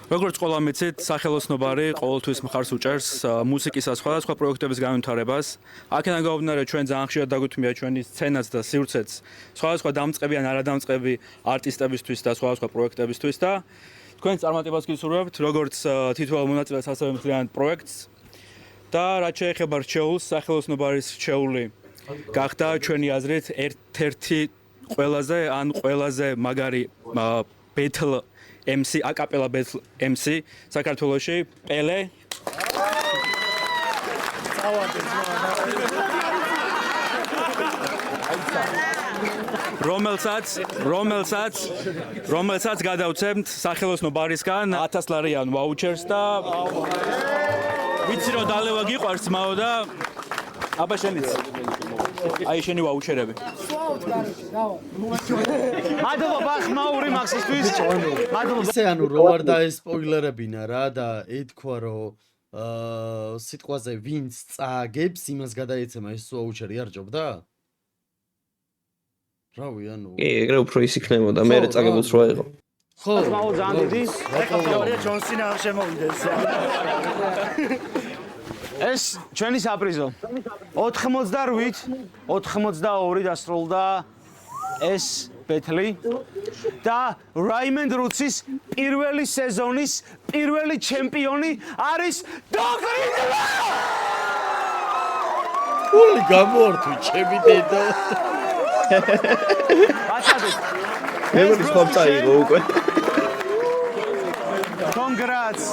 როგორც ყველა მეცით, სახელოსნობარი ყოველთვის მხარს უჭერს მუსიკისა სხვადასხვა პროექტების განვითარებას. აქედან გამომდინარე, ჩვენ ძალიან ხშირად დაგვითმია ჩვენი სცენაც და სივრცეც სხვადასხვა დამწყები ან არადამწყები არტისტებისთვის და სხვადასხვა პროექტებისთვის და თქვენ წარმატებას გისურვებთ, როგორც თითოეულ მონაწილეს, ასევე მთლიან პროექტს. და რაც შეეხება რჩეულს, სახელოსნობარის რჩეული გახდა ჩვენი აზრით ერთ-ერთი ყველაზე მაგარი ბეთლ MC აკაპელა ბეთლ MC საქართველოში პელე რომელსაც გადავცემთ სახელოსნო ბარისგან 1000 ლარიან ვაუჩერს და ვიცი რომ დალევა გიყვარს ძმაო და აბა შენიც აი შენი ვაუჩერები მადლობა ბახმაური მაქსისთვის მადლობა ისე ანუ რო არ დაესპოილერებინა რა და ეთქვა რომ სიტყვაზე ვინც წააგებს იმას გადაეცემა ეს ვაუჩერი არ ჯობდა? რავი ანუ კი, ეგრე უფრო ის იქნებოდა, მე წაგებულს რო აიღო. ხო, ბახმაურ ძალიან დიდი თეორია ჯონსინა არ შემოვიდეს. ეს ჩვენი საპრიზო 88 დასრულდა ეს ბეთლი და რაიმენდ რუცის პირველი სეზონის პირველი ჩემპიონი არის დოგრიძლა! ული გამორთვი ჩემი დედო. აცადეთ. მე მგონი ხომ წაიღო უკვე. კონგრატს.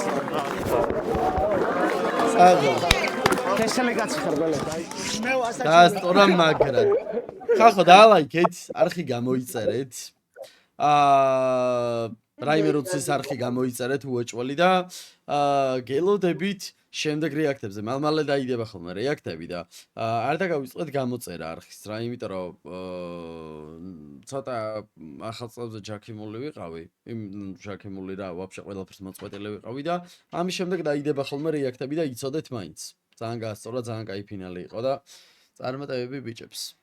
წაგო. კესელი კაცი ხარ ბელე. და სწორა მაგრად. ხახო დაალაიქეთ, არხი გამოიწერეთ. რაიმე რუცის არხი გამოიწერეთ უეჭველი და გელოდებით შემდეგ რეაქტებზე. მალმალე დაიდება ხოლმე რეაქტები და არ დაგავიწყეთ გამოწერა არხის რა, იმიტომ რომ ცოტა ახალ წლებზე ჯაქიმული ვიყავი. ჯაქიმული რა, ვაფშე ყველაფერს მოწყვეტილი ვიყავი და ამის შემდეგ დაიდება ხოლმე რეაქტები და იცოდეთ მაინც. ძალიან გაასწორა, ძალიან კაი ფინალი იყო და წარმატებები ბიჭებს.